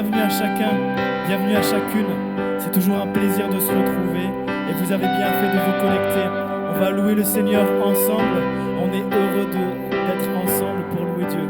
Bienvenue à chacun, bienvenue à chacune. C'est toujours un plaisir de se retrouver et vous avez bien fait de vous connecter. On va louer le Seigneur ensemble. On est heureux d'être ensemble pour louer Dieu.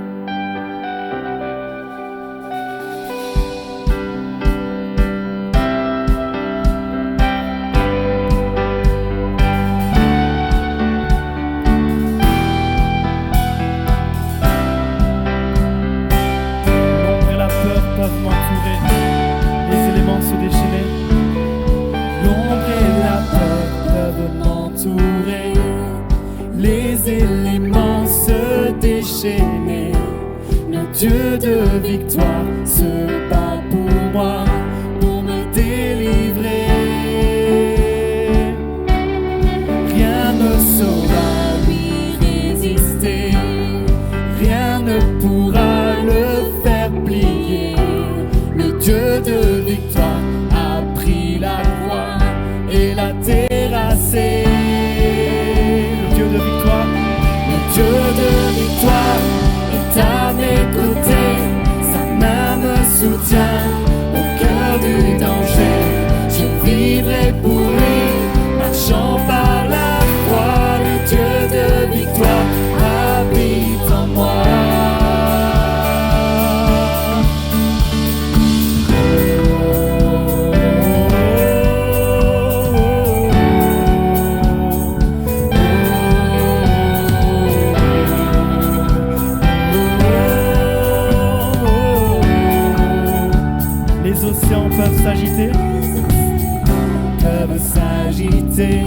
Dieu de victoire se bat pour moi, pour me délivrer. Rien ne saura lui résister, rien ne pourra le faire plier. Le Dieu de victoire a pris la croix et l'a terrassé. Le Dieu de victoire, le Dieu de victoire est à mes côtés, sa main me soutient au cœur du danger. Je vivrai pour lui, marchant par la croix. Le Dieu de victoire habite en moi. peuvent s'agiter,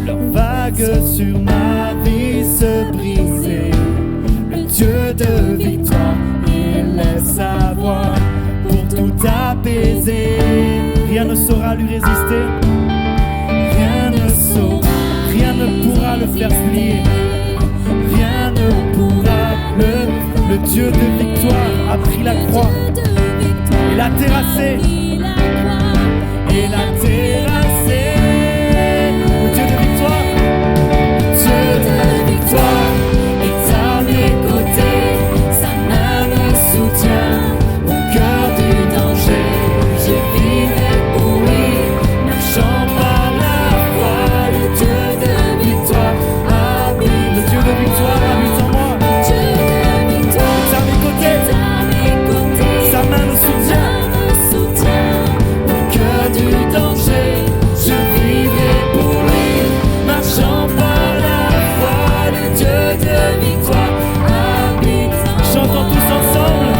leurs vagues sur ma vie se briser. Le Dieu de victoire, il laisse sa voix pour tout apaiser. Rien ne saura lui résister, rien ne saura, rien ne pourra le faire plier. Rien ne pourra, le Dieu de victoire a pris la croix et l'a terrassé. Et l'a terrassé. Le Dieu de victoire, le Dieu de victoire est à mes côtés. Sa main me soutient au cœur du danger. Je vivrai pour lui, marchant par la croix. Le Dieu de victoire habite. Le Dieu de victoire habite en moi. Le Dieu de victoire est à mes côtés. Sa main me soutient. Du danger, je vivrai pour lui, marchant par la foi. Le Dieu de victoire habite. Chantons tous ensemble.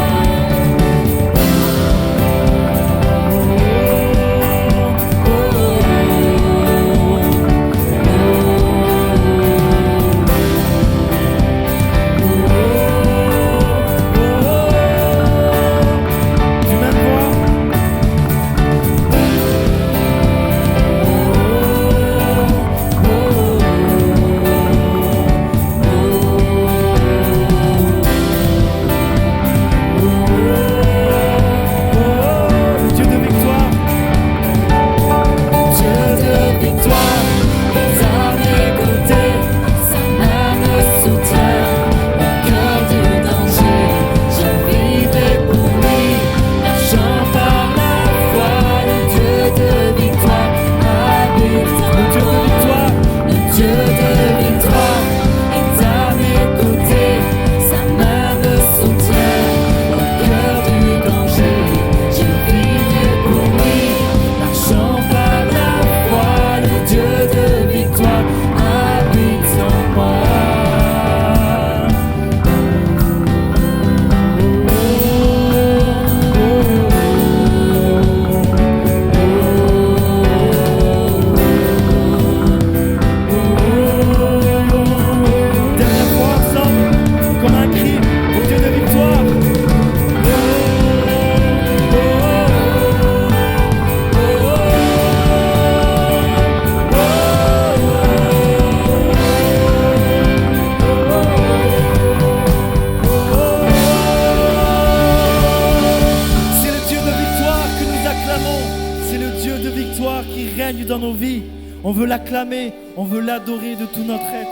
Dans nos vies, on veut l'acclamer, on veut l'adorer de tout notre être.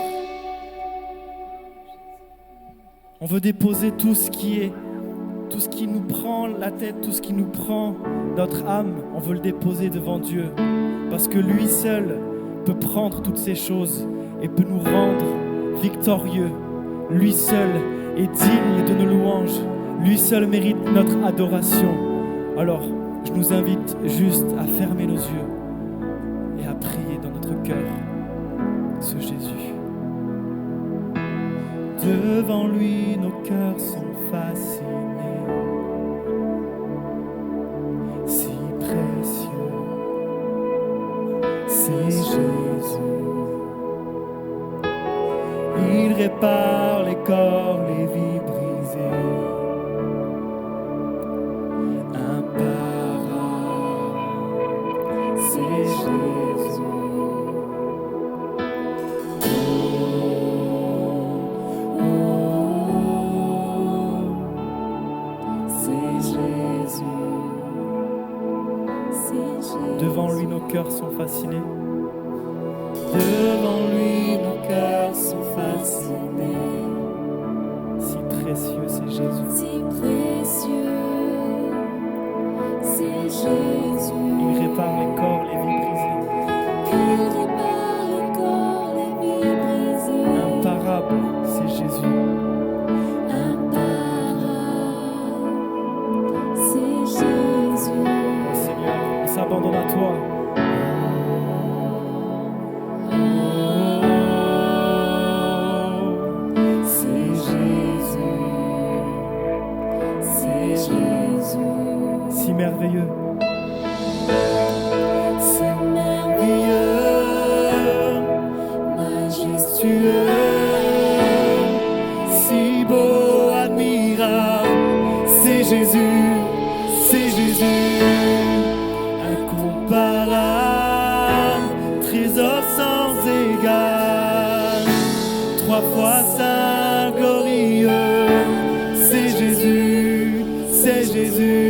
On veut déposer tout ce qui est tout ce qui nous prend la tête, tout ce qui nous prend notre âme, on veut le déposer devant Dieu. Parce que lui seul peut prendre toutes ces choses et peut nous rendre victorieux. Lui seul est digne de nos louanges. Lui seul mérite notre adoration. Alors, je nous invite juste à fermer nos yeux et à prier dans notre cœur ce Jésus. Devant lui, nos cœurs sont fascinés. Si précieux, c'est Jésus. Il répare les corps, les vies brisées. Imparable, c'est Jésus. Devant lui, nos cœurs sont fascinés. Devant lui, nos cœurs sont fascinés. Si précieux, c'est Jésus. Si précieux, c'est Jésus. Il répare les corps, les vies brisées. Il répare les corps, les vies brisées. Imparable, c'est Jésus. Imparable, c'est Jésus. Oh Seigneur, on s'abandonne à toi. Si merveilleux, C'est merveilleux, majestueux, si beau, admirable, c'est Jésus, c'est Jésus, incomparable, trésor sans égal, 3 fois saint, glorieux, c'est Jésus, c'est Jésus.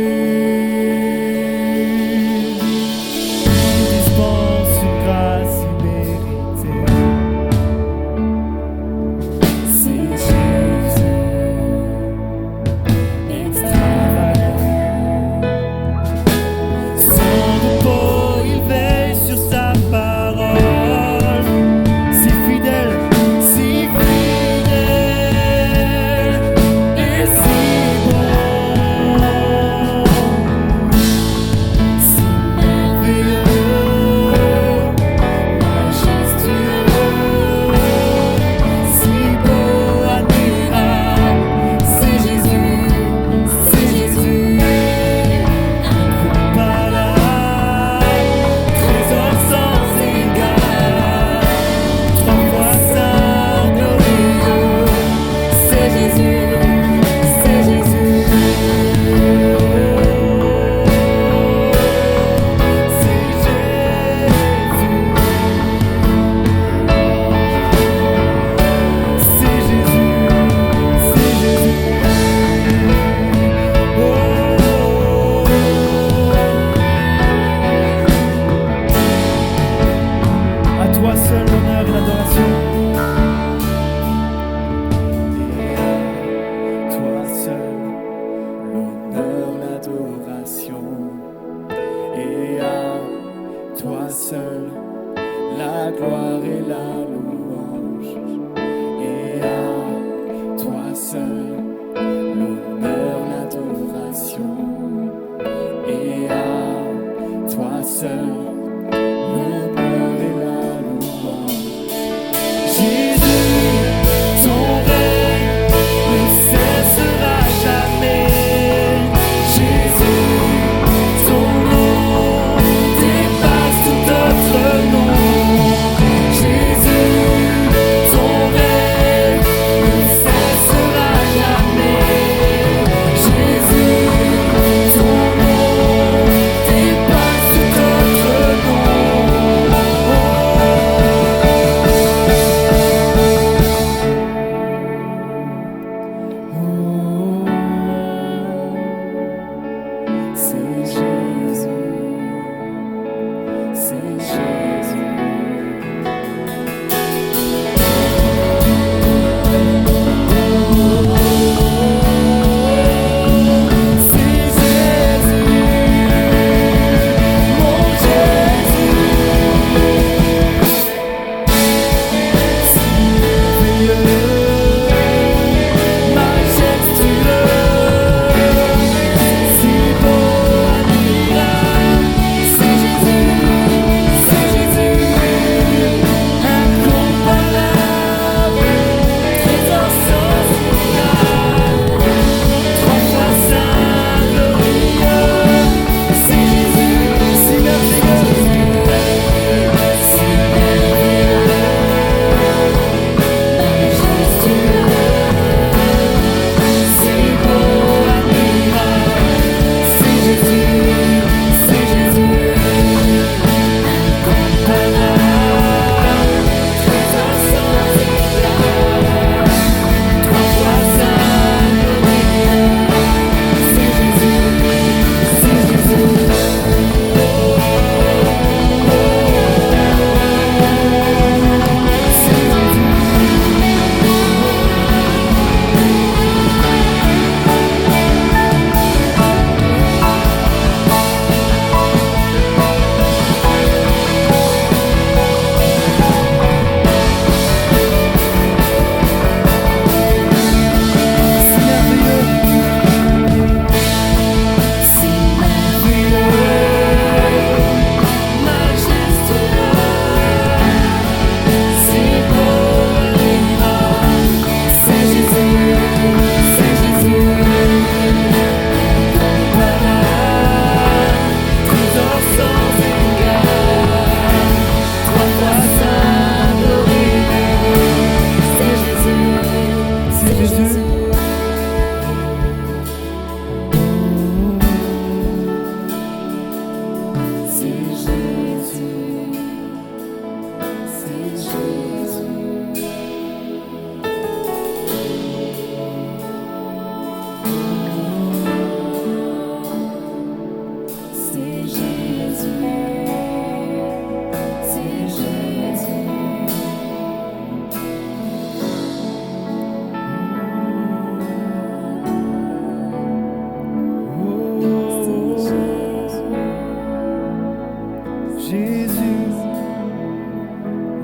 Jésus, ton nom dépasse tout autre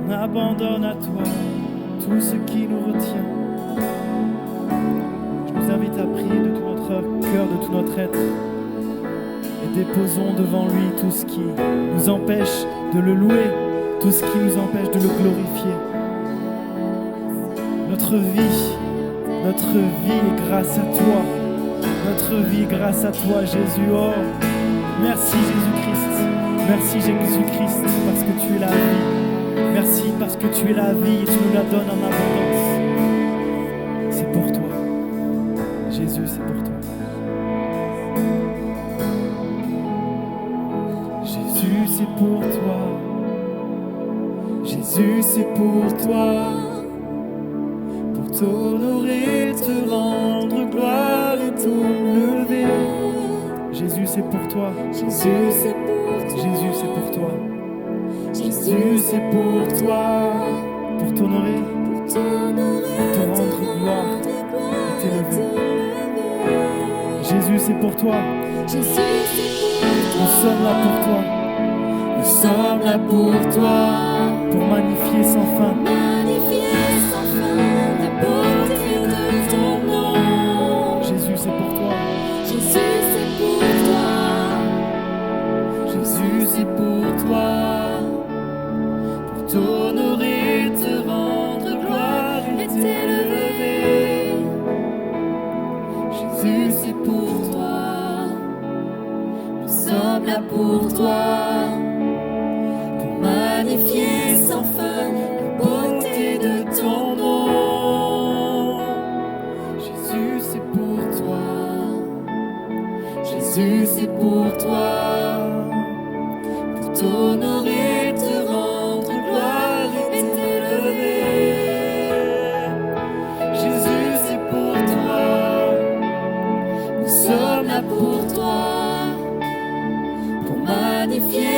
On abandonne à toi tout ce qui nous retient. Je nous invite à prier de tout notre cœur, de tout notre être. Et déposons devant lui tout ce qui nous empêche de le louer, tout ce qui nous empêche de le glorifier. Notre vie est grâce à toi. Notre vie est grâce à toi, Jésus. Oh, merci Jésus-Christ. Merci Jésus-Christ parce que tu es la vie. Merci parce que tu es la vie et tu nous la donnes en abondance. C'est pour toi. Jésus, c'est pour toi. Jésus, c'est pour toi. Jésus, c'est pour toi. Pour t'honorer, te rendre gloire et t'élever. Jésus, c'est pour toi. Jésus, c'est pour toi. Jésus, c'est pour toi. Jésus, c'est pour toi. Pour t'honorer, Pour t'honorer, te rendre gloire et t'élever. Jésus, c'est pour toi. Jésus, c'est pour toi. Nous sommes là pour toi. Nous sommes là pour toi. Pour magnifier sans fin. Magnifier sans fin la beauté de ton nom. Jésus, c'est pour toi. Jésus, c'est pour toi. Jésus, c'est pour toi. Pour t'honorer, te rendre gloire et t'élever. Jésus, c'est pour toi. Nous sommes là pour toi. Pour magnifier sans fin la beauté de ton nom. Jésus, c'est pour toi. Jésus, c'est pour toi. Pour t'honorer, te rendre gloire et t'élever. Jésus, c'est pour toi. Nous sommes là pour toi. Pour magnifier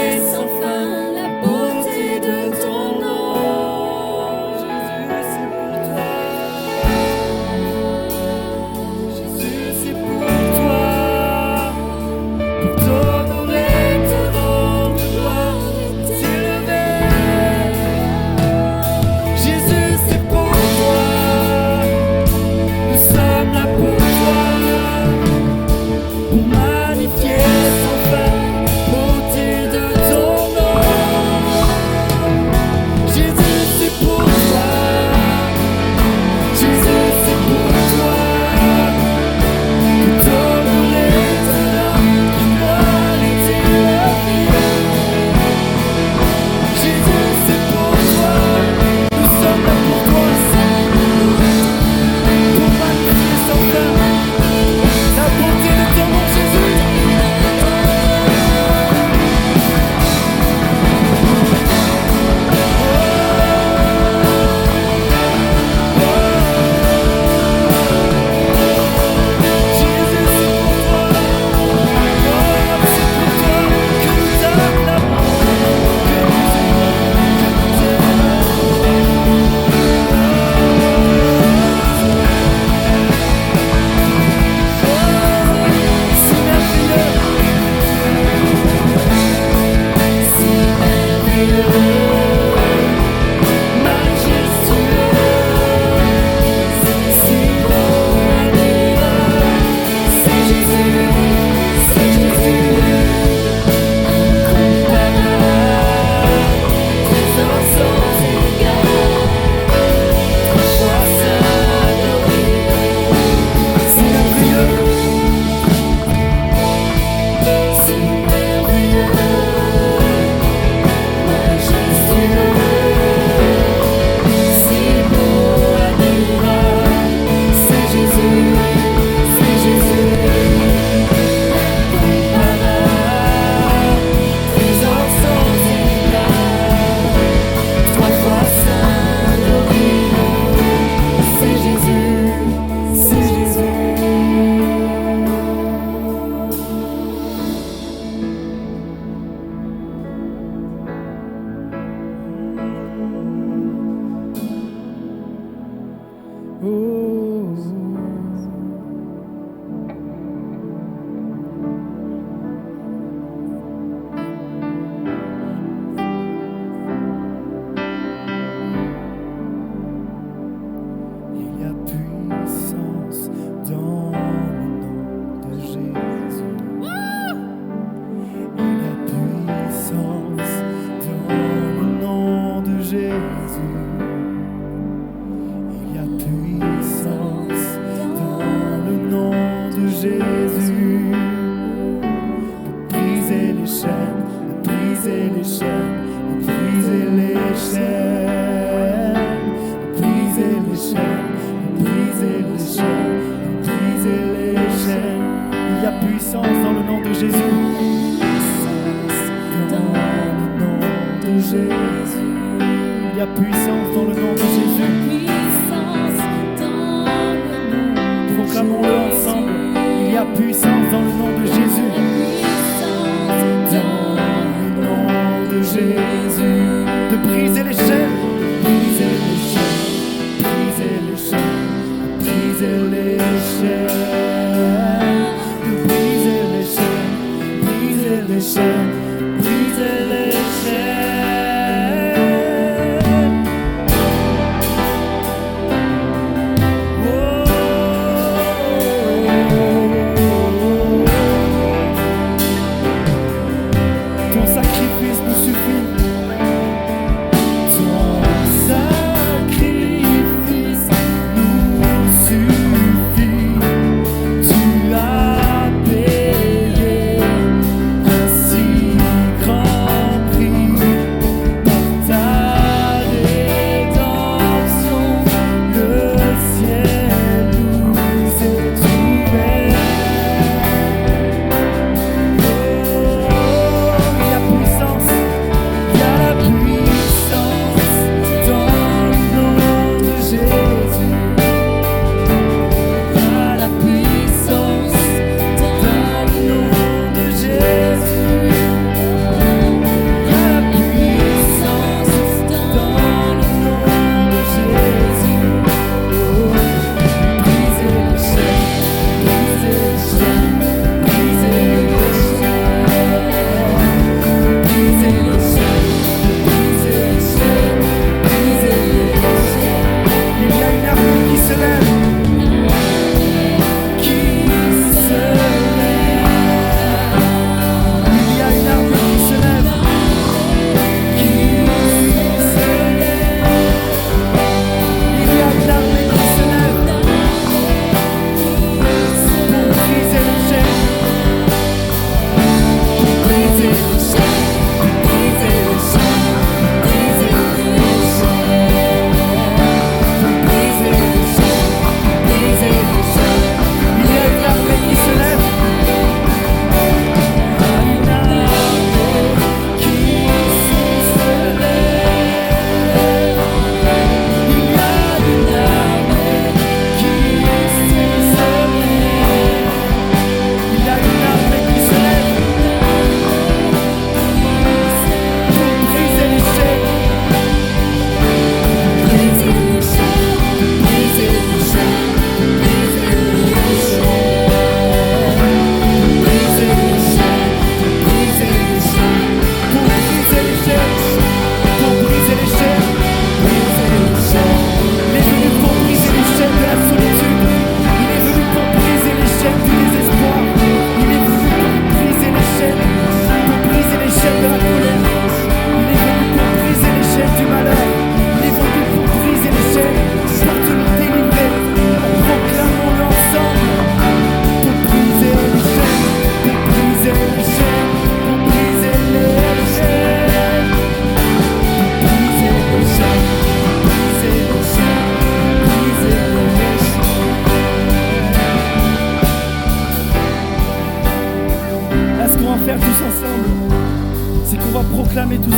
proclamer tous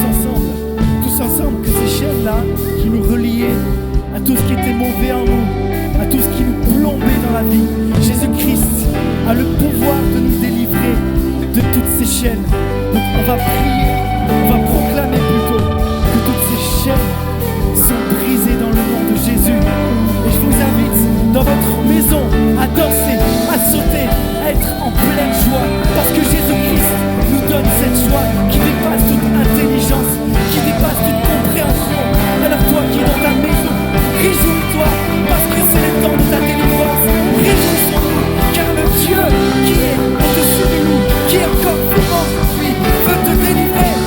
ensemble que ces chaînes-là qui nous reliaient à tout ce qui était mauvais en nous, à tout ce qui nous plombait dans la vie, Jésus-Christ a le pouvoir de nous délivrer de toutes ces chaînes. Donc on va prier, on va proclamer plutôt que toutes ces chaînes sont brisées dans le nom de Jésus. Et je vous invite dans votre maison à danser, à sauter, à être en pleine joie, parce que Jésus-Christ nous donne cette joie qui dépasse toute intelligence, qui dépasse toute compréhension. Alors toi qui es dans ta maison, réjouis-toi, parce que c'est le temps de ta délivrance. Réjouissons-nous, car le Dieu qui est au-dessus de nous, qui est encore plus grand que lui, veut te délivrer.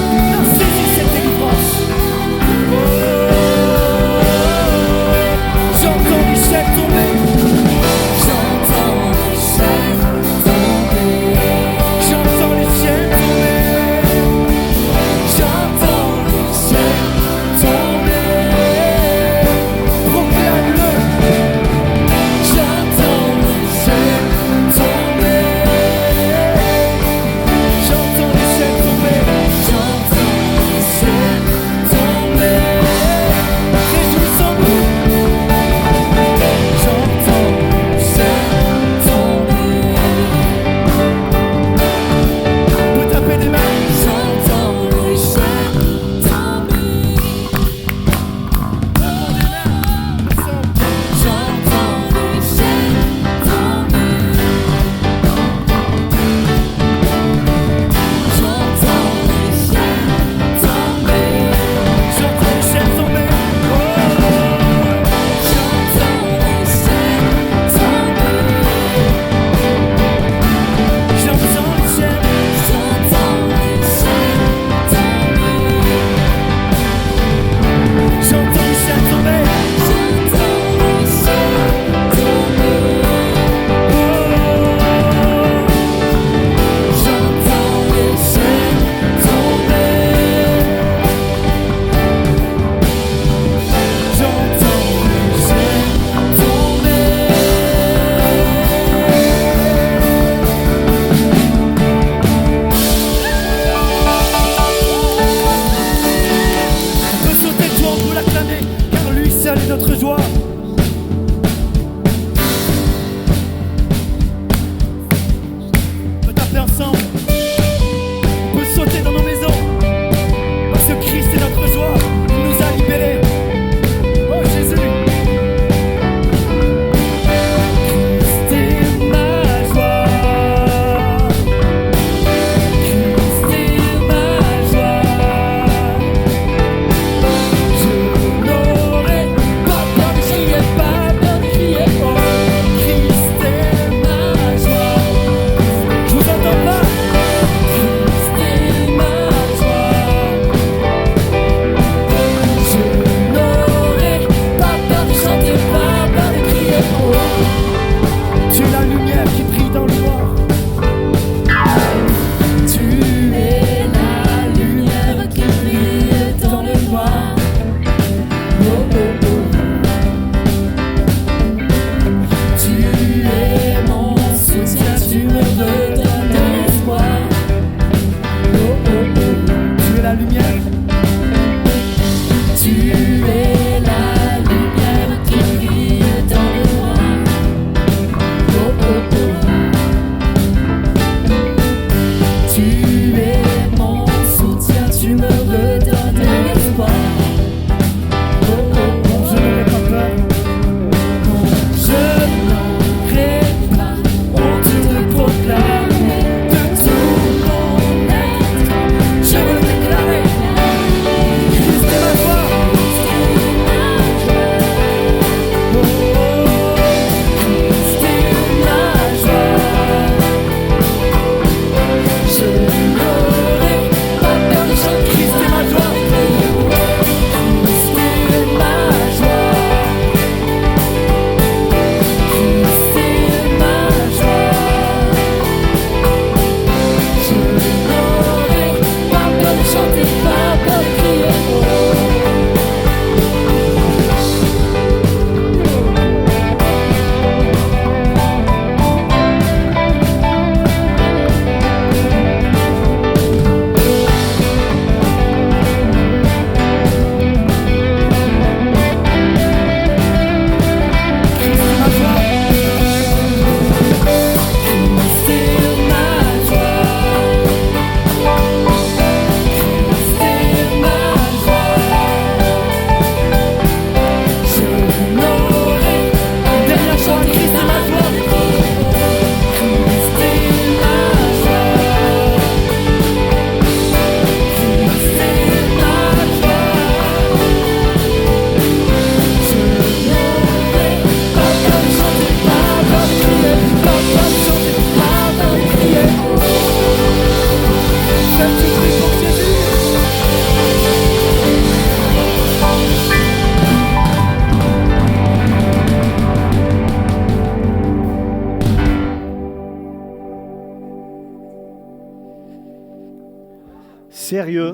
sérieux.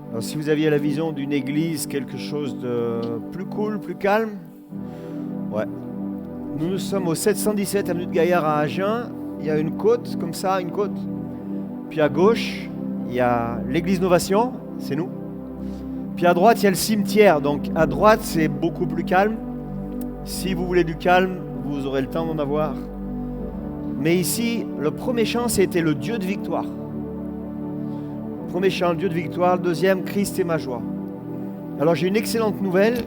Alors, si vous aviez la vision d'une église, quelque chose de plus cool, plus calme, ouais. Nous sommes au 717 avenue de Gaillard à Agen. Il y a une côte, comme ça, une côte. Puis à gauche, il y a l'église Novation, c'est nous. Puis à droite, il y a le cimetière. Donc à droite, c'est beaucoup plus calme. Si vous voulez du calme, vous aurez le temps d'en avoir. Mais ici, le premier chant, c'était le Dieu de victoire. Le premier chant, le Dieu de victoire. Le deuxième, Christ est ma joie. Alors j'ai une excellente nouvelle.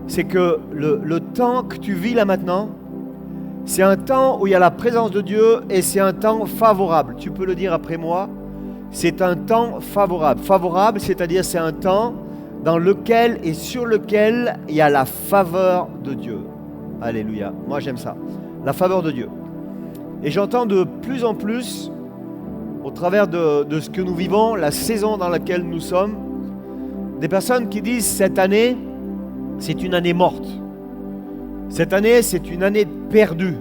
C'est que le temps que tu vis là maintenant, c'est un temps où il y a la présence de Dieu et c'est un temps favorable. Tu peux le dire après moi. C'est un temps favorable. Favorable, c'est-à-dire c'est un temps dans lequel et sur lequel il y a la faveur de Dieu. Alléluia. Moi, j'aime ça. La faveur de Dieu. Et j'entends de plus en plus, au travers de ce que nous vivons, la saison dans laquelle nous sommes, des personnes qui disent cette année, c'est une année morte. Cette année, c'est une année perdue.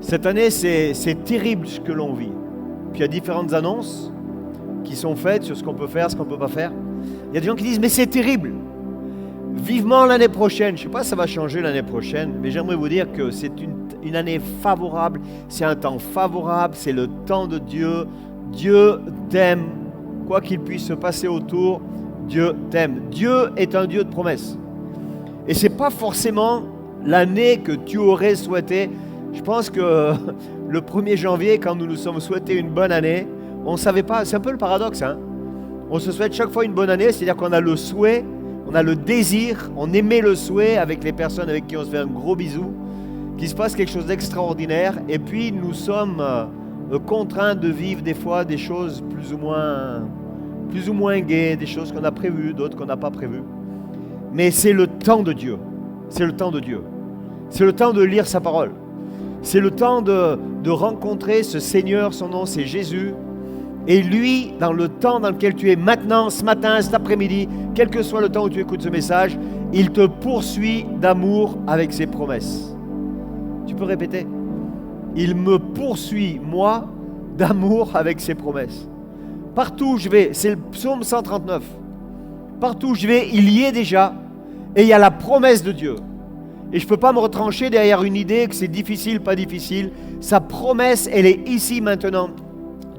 Cette année, c'est terrible ce que l'on vit. Puis il y a différentes annonces qui sont faites sur ce qu'on peut faire, ce qu'on ne peut pas faire. Il y a des gens qui disent, mais c'est terrible. Vivement l'année prochaine. Je ne sais pas si ça va changer l'année prochaine, mais j'aimerais vous dire que c'est une année favorable. C'est un temps favorable, c'est le temps de Dieu. Dieu t'aime. Quoi qu'il puisse se passer autour, Dieu t'aime. Dieu est un Dieu de promesses. Et ce n'est pas forcément l'année que tu aurais souhaité. Je pense que le 1er janvier, quand nous nous sommes souhaités une bonne année, on ne savait pas, c'est un peu le paradoxe, hein? On se souhaite chaque fois une bonne année, c'est-à-dire qu'on a le souhait, on a le désir, on émet le souhait avec les personnes avec qui on se fait un gros bisou, qu'il se passe quelque chose d'extraordinaire, et puis nous sommes contraints de vivre des fois des choses plus ou moins gaies, des choses qu'on a prévues, d'autres qu'on n'a pas prévues. Mais c'est le temps de Dieu, c'est le temps de Dieu, c'est le temps de lire sa parole. C'est le temps de rencontrer ce Seigneur, son nom c'est Jésus. Et lui, dans le temps dans lequel tu es maintenant, ce matin, cet après-midi, quel que soit le temps où tu écoutes ce message, il te poursuit d'amour avec ses promesses. Tu peux répéter? Il me poursuit, moi, d'amour avec ses promesses. Partout où je vais, c'est le psaume 139. Partout où je vais, il y est déjà. Et il y a la promesse de Dieu. Et je ne peux pas me retrancher derrière une idée que c'est difficile, pas difficile. Sa promesse, elle est ici maintenant.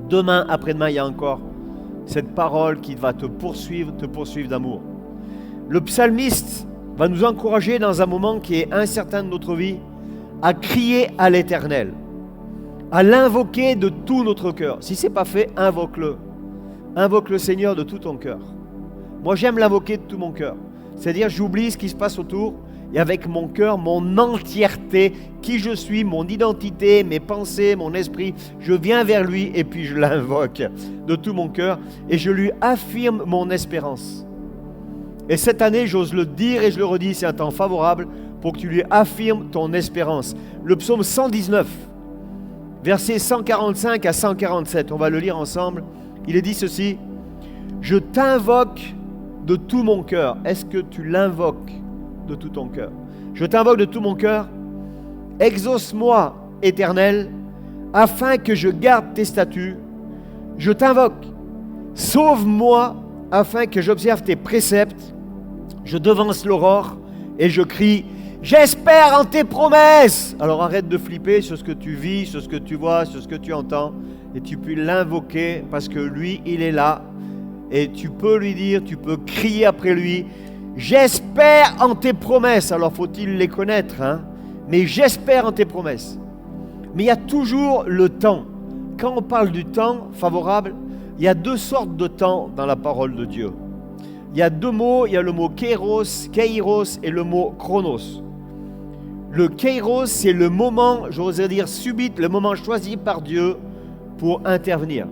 Demain, après-demain, il y a encore cette parole qui va te poursuivre d'amour. Le psalmiste va nous encourager dans un moment qui est incertain de notre vie à crier à l'Éternel, à l'invoquer de tout notre cœur. Si ce n'est pas fait, invoque-le. Invoque le Seigneur de tout ton cœur. Moi, j'aime l'invoquer de tout mon cœur. C'est-à-dire, j'oublie ce qui se passe autour. Et avec mon cœur, mon entièreté, qui je suis, mon identité, mes pensées, mon esprit, je viens vers lui et puis je l'invoque de tout mon cœur et je lui affirme mon espérance. Et cette année, j'ose le dire et je le redis, c'est un temps favorable pour que tu lui affirmes ton espérance. Le psaume 119, versets 145 à 147, on va le lire ensemble. Il est dit ceci: je t'invoque de tout mon cœur. Est-ce que tu l'invoques de tout ton cœur? Je t'invoque de tout mon cœur. Exauce-moi, Éternel, afin que je garde tes statuts. Je t'invoque. Sauve-moi, afin que j'observe tes préceptes. Je devance l'aurore et je crie: j'espère en tes promesses. Alors arrête de flipper sur ce que tu vis, sur ce que tu vois, sur ce que tu entends, et tu peux l'invoquer parce que lui, il est là. Et tu peux lui dire, tu peux crier après lui: j'espère en tes promesses. Alors faut-il les connaître, hein? Mais j'espère en tes promesses. Mais il y a toujours le temps. Quand on parle du temps favorable, il y a deux sortes de temps dans la parole de Dieu. Il y a deux mots, il y a le mot kairos et le mot chronos. Le kairos, c'est le moment, j'oserais dire subit, le moment choisi par Dieu pour intervenir.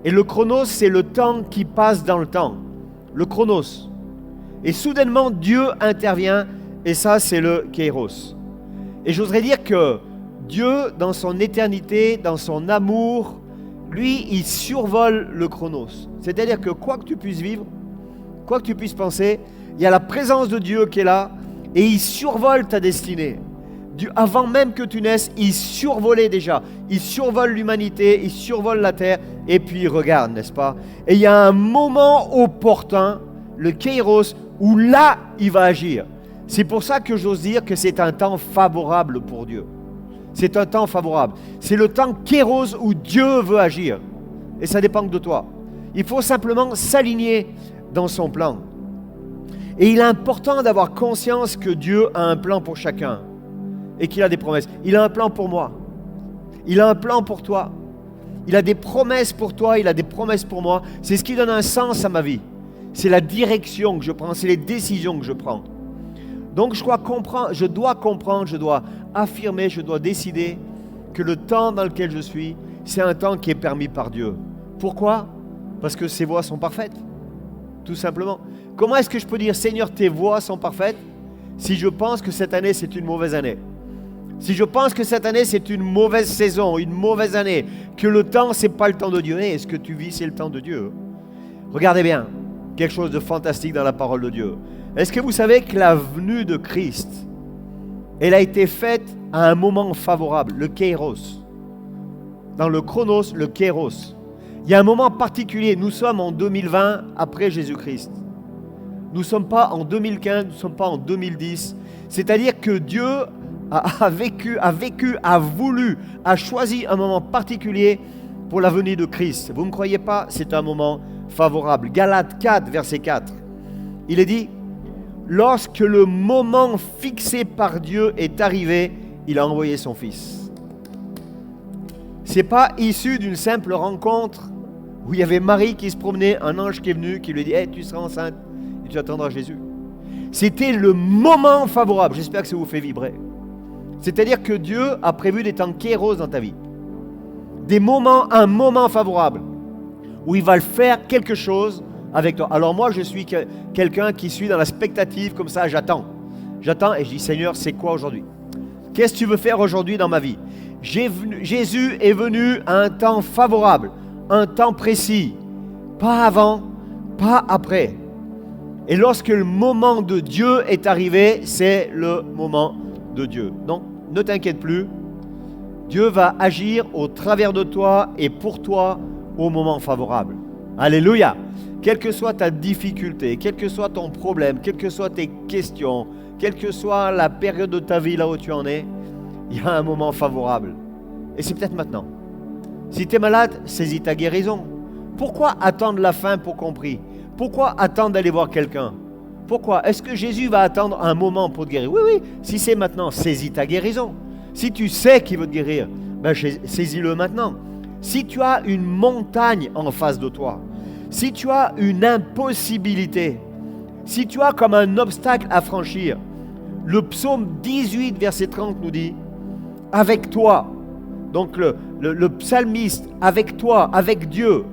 Et le chronos, c'est le temps qui passe dans le temps. Le chronos. Et soudainement, Dieu intervient, et ça, c'est le kairos. Et j'oserais dire que Dieu, dans son éternité, dans son amour, lui, il survole le chronos. C'est-à-dire que quoi que tu puisses vivre, quoi que tu puisses penser, il y a la présence de Dieu qui est là, et il survole ta destinée. avant même que tu naisses, il survolait déjà. Il survole l'humanité, il survole la terre, et puis il regarde, n'est-ce pas? Et il y a un moment opportun, le Kairos, où là, il va agir. C'est pour ça que j'ose dire que c'est un temps favorable pour Dieu. C'est un temps favorable. C'est le temps Kairos où Dieu veut agir. Et ça dépend de toi. Il faut simplement s'aligner dans son plan. Et il est important d'avoir conscience que Dieu a un plan pour chacun. Et qu'il a des promesses. Il a un plan pour moi. Il a un plan pour toi. Il a des promesses pour toi. Il a des promesses pour moi. C'est ce qui donne un sens à ma vie. C'est la direction que je prends. C'est les décisions que je prends. Donc je dois comprendre, je dois affirmer, je dois décider que le temps dans lequel je suis, c'est un temps qui est permis par Dieu. Pourquoi? Parce que ses voies sont parfaites. Tout simplement. Comment est-ce que je peux dire, Seigneur, tes voies sont parfaites, si je pense que cette année, c'est une mauvaise année? Si je pense que cette année, c'est une mauvaise saison, une mauvaise année, que le temps, c'est pas le temps de Dieu. Est-ce que tu vis, c'est le temps de Dieu? Regardez bien, quelque chose de fantastique dans la parole de Dieu. Est-ce que vous savez que la venue de Christ, elle a été faite à un moment favorable, le Kairos. Dans le Chronos, le Kairos. Il y a un moment particulier. Nous sommes en 2020 après Jésus-Christ. Nous ne sommes pas en 2015, nous ne sommes pas en 2010. C'est-à-dire que Dieu a voulu, a choisi un moment particulier pour la venue de Christ. Vous ne me croyez pas? C'est un moment favorable. Galates 4, verset 4. Il est dit, lorsque le moment fixé par Dieu est arrivé, il a envoyé son Fils. Ce n'est pas issu d'une simple rencontre où il y avait Marie qui se promenait, un ange qui est venu, qui lui dit hey, « tu seras enceinte et tu attendras Jésus ». C'était le moment favorable. J'espère que ça vous fait vibrer. C'est-à-dire que Dieu a prévu des temps kairos dans ta vie. Un moment favorable où il va faire quelque chose avec toi. Alors moi, je suis quelqu'un qui suis dans la spectative, comme ça, j'attends. J'attends et je dis, Seigneur, c'est quoi aujourd'hui? Qu'est-ce que tu veux faire aujourd'hui dans ma vie? Jésus est venu à un temps favorable, un temps précis. Pas avant, pas après. Et lorsque le moment de Dieu est arrivé, c'est le moment de Dieu. Donc, ne t'inquiète plus. Dieu va agir au travers de toi et pour toi au moment favorable. Alléluia! Quelle que soit ta difficulté, quel que soit ton problème, quelles que soient tes questions, quelle que soit la période de ta vie là où tu en es, il y a un moment favorable. Et c'est peut-être maintenant. Si tu es malade, saisis ta guérison. Pourquoi attendre la fin pour qu'on prie? Pourquoi attendre d'aller voir quelqu'un? Pourquoi? Est-ce que Jésus va attendre un moment pour te guérir? Oui, oui. Si c'est maintenant, saisis ta guérison. Si tu sais qu'il veut te guérir, ben saisis-le maintenant. Si tu as une montagne en face de toi, si tu as une impossibilité, si tu as comme un obstacle à franchir, le psaume 18, verset 30 nous dit « Avec toi », donc le psalmiste, « Avec toi, avec Dieu,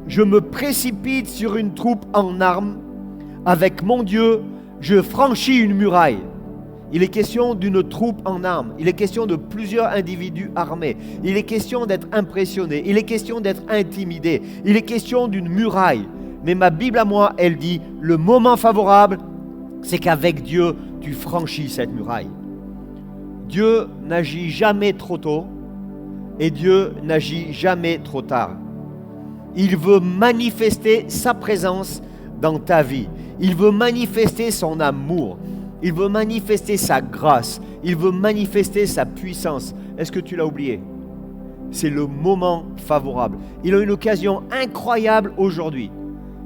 je me précipite sur une troupe en armes, avec mon Dieu, je franchis une muraille. » Il est question d'une troupe en armes. Il est question de plusieurs individus armés. Il est question d'être impressionné. Il est question d'être intimidé. Il est question d'une muraille. Mais ma Bible à moi, elle dit, le moment favorable, c'est qu'avec Dieu, tu franchis cette muraille. Dieu n'agit jamais trop tôt et Dieu n'agit jamais trop tard. Il veut manifester sa présence dans ta vie. Il veut manifester son amour. Il veut manifester sa grâce. Il veut manifester sa puissance. Est-ce que tu l'as oublié? C'est le moment favorable. Il a une occasion incroyable aujourd'hui.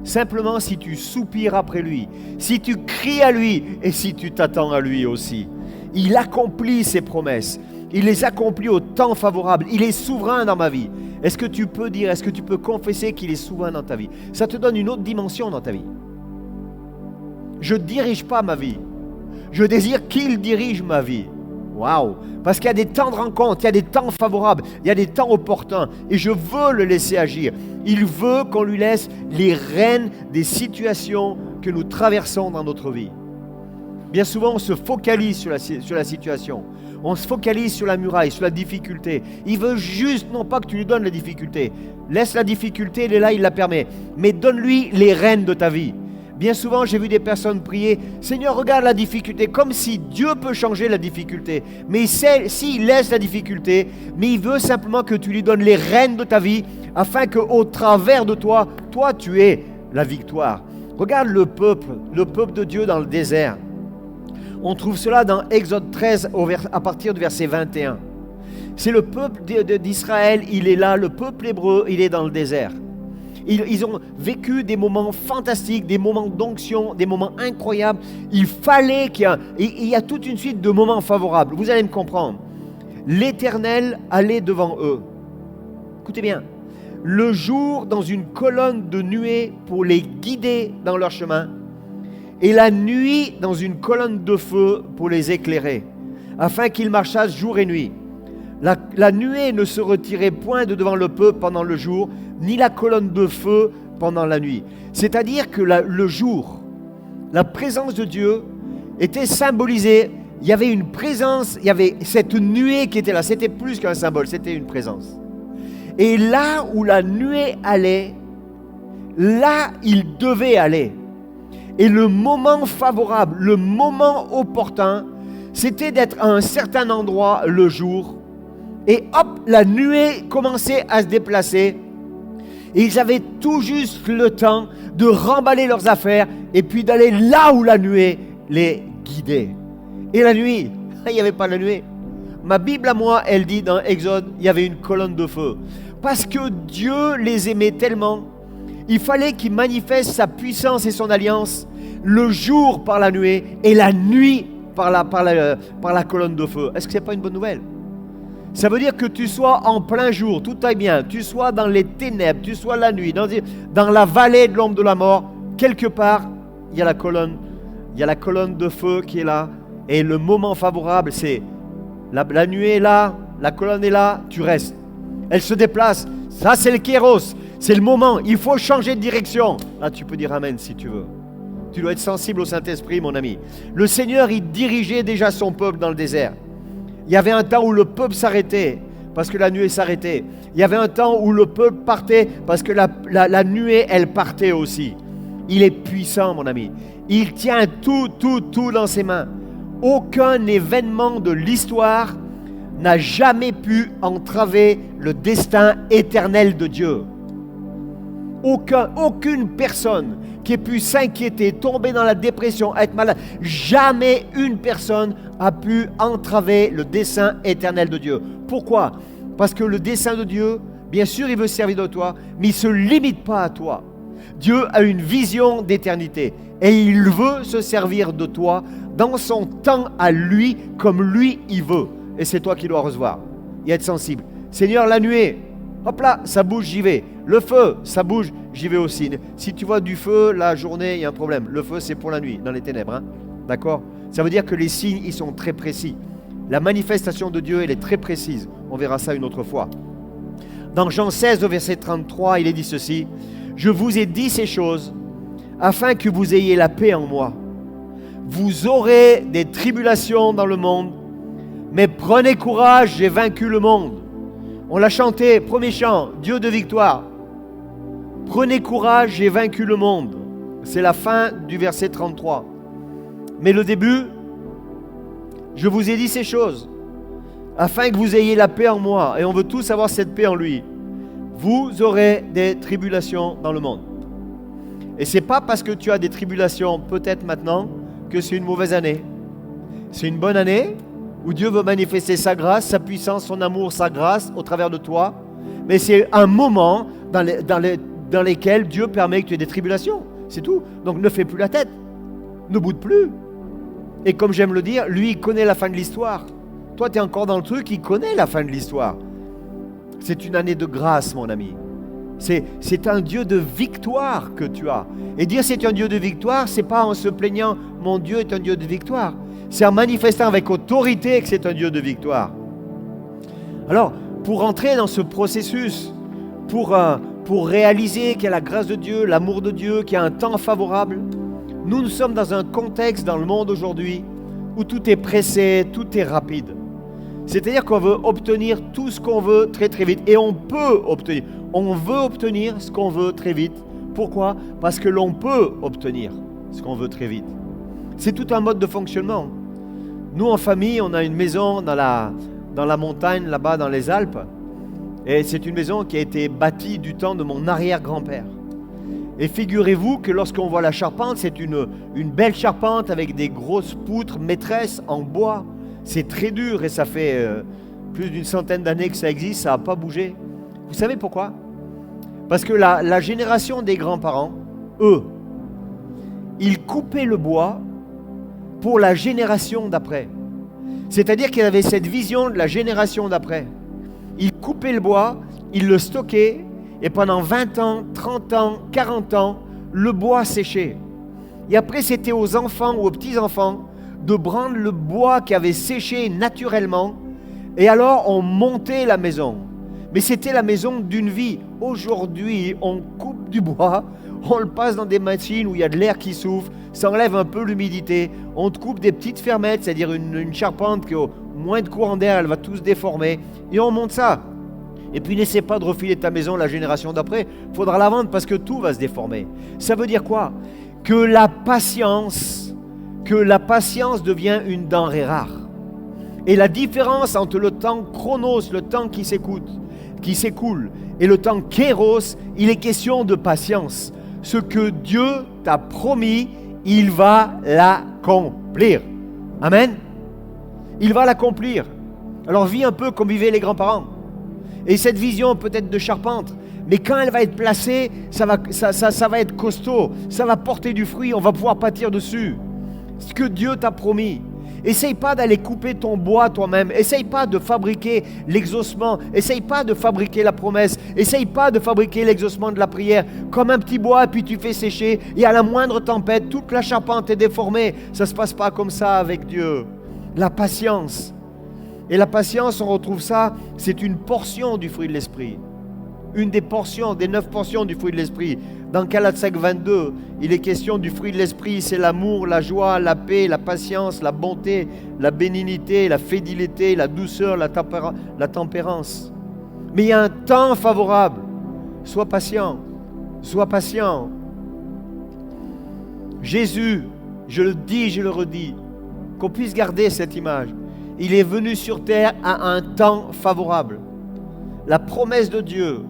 Simplement si tu soupires après lui, si tu cries à lui et si tu t'attends à lui aussi. Il accomplit ses promesses. Il les accomplit au temps favorable. Il est souverain dans ma vie. Est-ce que tu peux dire, est-ce que tu peux confesser qu'il est souverain dans ta vie? Ça te donne une autre dimension dans ta vie. Je ne dirige pas ma vie. Je désire qu'il dirige ma vie. Waouh! Parce qu'il y a des temps de rencontre, il y a des temps favorables, il y a des temps opportuns. Et je veux le laisser agir. Il veut qu'on lui laisse les rênes des situations que nous traversons dans notre vie. Bien souvent, on se focalise sur la situation. On se focalise sur la muraille, sur la difficulté. Il veut juste, non pas que tu lui donnes la difficulté. Laisse la difficulté, elle est là, il la permet. Mais donne-lui les rênes de ta vie. Bien souvent, j'ai vu des personnes prier, Seigneur, regarde la difficulté, comme si Dieu peut changer la difficulté. Mais s'il laisse la difficulté, mais il veut simplement que tu lui donnes les rênes de ta vie, afin qu'au travers de toi, tu aies la victoire. Regarde le peuple de Dieu dans le désert. On trouve cela dans Exode 13 à partir du verset 21. C'est le peuple d'Israël, il est là, le peuple hébreu, il est dans le désert. Ils ont vécu des moments fantastiques, des moments d'onction, des moments incroyables. Il fallait il y a toute une suite de moments favorables. Vous allez me comprendre. L'Éternel allait devant eux. Écoutez bien. Le jour dans une colonne de nuée pour les guider dans leur chemin, et la nuit dans une colonne de feu pour les éclairer, afin qu'ils marchassent jour et nuit. La nuée ne se retirait point de devant le peuple pendant le jour, ni la colonne de feu pendant la nuit. C'est-à-dire que le jour, la présence de Dieu était symbolisée. Il y avait une présence, il y avait cette nuée qui était là. C'était plus qu'un symbole, c'était une présence. Et là où la nuée allait, là il devait aller. Et le moment favorable, le moment opportun, c'était d'être à un certain endroit le jour. Et hop, la nuée commençait à se déplacer. Et ils avaient tout juste le temps de remballer leurs affaires et puis d'aller là où la nuée les guidait. Et la nuit, il n'y avait pas la nuée. Ma Bible à moi, elle dit dans Exode, il y avait une colonne de feu. Parce que Dieu les aimait tellement, il fallait qu'il manifeste sa puissance et son alliance le jour par la nuée et la nuit par la colonne de feu. Est-ce que ce n'est pas une bonne nouvelle? Ça veut dire que tu sois en plein jour, tout aille bien, tu sois dans les ténèbres, tu sois la nuit, dans la vallée de l'ombre de la mort, quelque part, il y a la colonne de feu qui est là, et le moment favorable, c'est la nuée est là, la colonne est là, tu restes. Elle se déplace, ça c'est le kéros, c'est le moment, il faut changer de direction. Là tu peux dire amen si tu veux. Tu dois être sensible au Saint-Esprit, mon ami. Le Seigneur, il dirigeait déjà son peuple dans le désert. Il y avait un temps où le peuple s'arrêtait parce que la nuée s'arrêtait. Il y avait un temps où le peuple partait parce que la nuée, elle partait aussi. Il est puissant, mon ami. Il tient tout dans ses mains. Aucun événement de l'histoire n'a jamais pu entraver le destin éternel de Dieu. Aucune personne qui ait pu s'inquiéter, tomber dans la dépression, être malade, jamais une personne a pu entraver le dessein éternel de Dieu. Pourquoi? Parce que le dessein de Dieu, bien sûr, il veut servir de toi, mais il ne se limite pas à toi. Dieu a une vision d'éternité et il veut se servir de toi dans son temps à lui, comme lui il veut. Et c'est toi qui dois recevoir et être sensible. Seigneur, la nuée, hop là, ça bouge, j'y vais. Le feu, ça bouge, j'y vais aussi. Si tu vois du feu, la journée, il y a un problème. Le feu, c'est pour la nuit, dans les ténèbres. Hein? D'accord? Ça veut dire que les signes, ils sont très précis. La manifestation de Dieu, elle est très précise. On verra ça une autre fois. Dans Jean 16, au verset 33, il est dit ceci. « Je vous ai dit ces choses, afin que vous ayez la paix en moi. Vous aurez des tribulations dans le monde, mais prenez courage, j'ai vaincu le monde. » On l'a chanté, premier chant, Dieu de victoire. Prenez courage, j'ai vaincu le monde. C'est la fin du verset 33. Mais le début, je vous ai dit ces choses, afin que vous ayez la paix en moi. Et on veut tous avoir cette paix en lui. Vous aurez des tribulations dans le monde. Et ce n'est pas parce que tu as des tribulations, peut-être maintenant, que c'est une mauvaise année. C'est une bonne année, où Dieu veut manifester sa grâce, sa puissance, son amour, sa grâce au travers de toi. Mais c'est un moment dans lesquels Dieu permet que tu aies des tribulations. C'est tout. Donc ne fais plus la tête. Ne boude plus. Et comme j'aime le dire, lui, il connaît la fin de l'histoire. Toi, tu es encore dans le truc, il connaît la fin de l'histoire. C'est une année de grâce, mon ami. C'est un Dieu de victoire que tu as. Et dire c'est un Dieu de victoire, c'est pas en se plaignant, mon Dieu est un Dieu de victoire. C'est en manifestant avec autorité que c'est un Dieu de victoire. Alors, pour entrer dans ce processus, pour réaliser qu'il y a la grâce de Dieu, l'amour de Dieu, qu'il y a un temps favorable, nous sommes dans un contexte dans le monde aujourd'hui où tout est pressé, tout est rapide. C'est-à-dire qu'on veut obtenir tout ce qu'on veut très très vite. Et on peut obtenir. On veut obtenir ce qu'on veut très vite Pourquoi? Parce que l'on peut obtenir ce qu'on veut très vite. C'est tout un mode de fonctionnement. Nous, en famille, on a une maison dans la montagne, là-bas, dans les Alpes. Et c'est une maison qui a été bâtie du temps de mon arrière-grand-père. Et figurez-vous que lorsqu'on voit la charpente, c'est une belle charpente avec des grosses poutres maîtresses en bois. C'est très dur et ça fait plus d'une centaine d'années que ça existe, ça n'a pas bougé. Vous savez pourquoi? Parce que la génération des grands-parents, eux, ils coupaient le bois pour la génération d'après. C'est-à-dire qu'ils avaient cette vision de la génération d'après. Ils coupaient le bois, ils le stockaient, et pendant 20 ans, 30 ans, 40 ans, le bois séchait. Et après, c'était aux enfants ou aux petits-enfants de prendre le bois qui avait séché naturellement, et alors on montait la maison. Mais c'était la maison d'une vie. Aujourd'hui, on coupe du bois, on le passe dans des machines où il y a de l'air qui souffle, ça enlève un peu l'humidité, on te coupe des petites fermettes, c'est-à-dire une charpente qui, au moins de courant d'air, elle va tout se déformer, et on monte ça. Et puis n'essaie pas de refiler ta maison la génération d'après, il faudra la vendre parce que tout va se déformer. Ça veut dire quoi? Que la patience devient une denrée rare. Et la différence entre le temps chronos, le temps qui s'écoule, et le temps kéros, il est question de patience. Ce que Dieu t'a promis, il va l'accomplir. Amen. Il va l'accomplir. Alors vis un peu comme vivaient les grands-parents. Et cette vision peut-être de charpente, mais quand elle va être placée, ça va être costaud, ça va porter du fruit, on va pouvoir pâtir dessus. Ce que Dieu t'a promis. Essaye pas d'aller couper ton bois toi-même. Essaye pas de fabriquer l'exaucement. Essaye pas de fabriquer la promesse. Essaye pas de fabriquer l'exaucement de la prière. Comme un petit bois, puis tu fais sécher. Et à la moindre tempête, toute la charpente est déformée. Ça se passe pas comme ça avec Dieu. La patience. Et la patience, on retrouve ça, c'est une portion du fruit de l'esprit. Une des portions, des 9 portions du fruit de l'esprit. Dans Galates 5, 22, il est question du fruit de l'esprit, c'est l'amour, la joie, la paix, la patience, la bonté, la bénignité, la fidélité, la douceur, la tempérance. Mais il y a un temps favorable. Sois patient, sois patient. Jésus, je le dis, je le redis, qu'on puisse garder cette image. Il est venu sur terre à un temps favorable. La promesse de Dieu,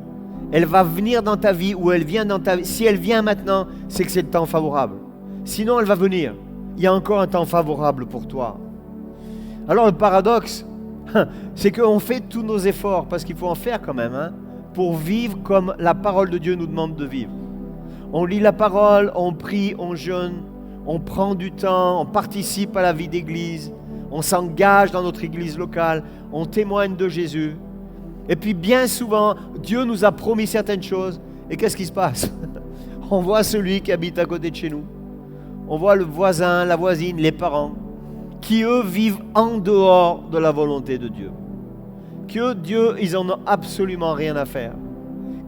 elle va venir dans ta vie ou elle vient dans ta vie. Si elle vient maintenant, c'est que c'est le temps favorable. Sinon, elle va venir. Il y a encore un temps favorable pour toi. Alors, le paradoxe, c'est qu'on fait tous nos efforts, parce qu'il faut en faire quand même, pour vivre comme la parole de Dieu nous demande de vivre. On lit la parole, on prie, on jeûne, on prend du temps, on participe à la vie d'église, on s'engage dans notre église locale, on témoigne de Jésus. Et puis bien souvent, Dieu nous a promis certaines choses. Et qu'est-ce qui se passe? On voit celui qui habite à côté de chez nous. On voit le voisin, la voisine, les parents, qui eux vivent en dehors de la volonté de Dieu. Qui eux, Dieu, ils en ont absolument rien à faire.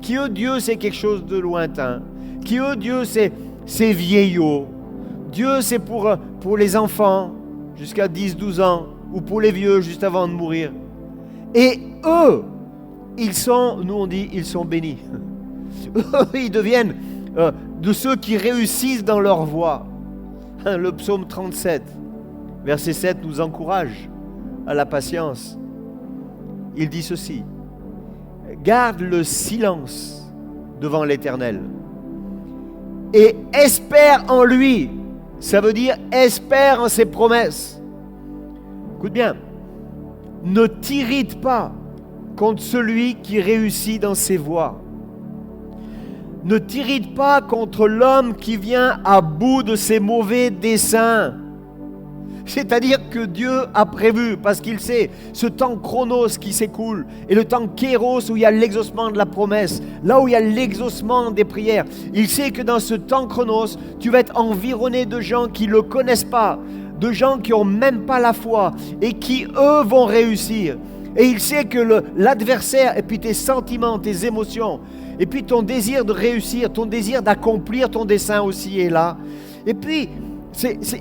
Qui eux, Dieu, c'est quelque chose de lointain. Qui eux, Dieu, c'est vieillot. Dieu, c'est pour les enfants jusqu'à 10-12 ans, ou pour les vieux juste avant de mourir. Et eux, nous on dit, ils sont bénis. Ils deviennent de ceux qui réussissent dans leur voie. Le psaume 37, verset 7 nous encourage à la patience. Il dit ceci: garde le silence devant l'Éternel et espère en lui. Ça veut dire espère en ses promesses. Écoute bien, ne t'irrite pas contre celui qui réussit dans ses voies. Ne t'irrite pas contre l'homme qui vient à bout de ses mauvais desseins. C'est-à-dire que Dieu a prévu, parce qu'il sait, ce temps chronos qui s'écoule, et le temps kéros où il y a l'exaucement de la promesse, là où il y a l'exaucement des prières. Il sait que dans ce temps chronos, tu vas être environné de gens qui ne le connaissent pas, de gens qui n'ont même pas la foi, et qui, eux, vont réussir. Et il sait que l'adversaire, et puis tes sentiments, tes émotions, et puis ton désir de réussir, ton désir d'accomplir ton dessein aussi est là. Et puis,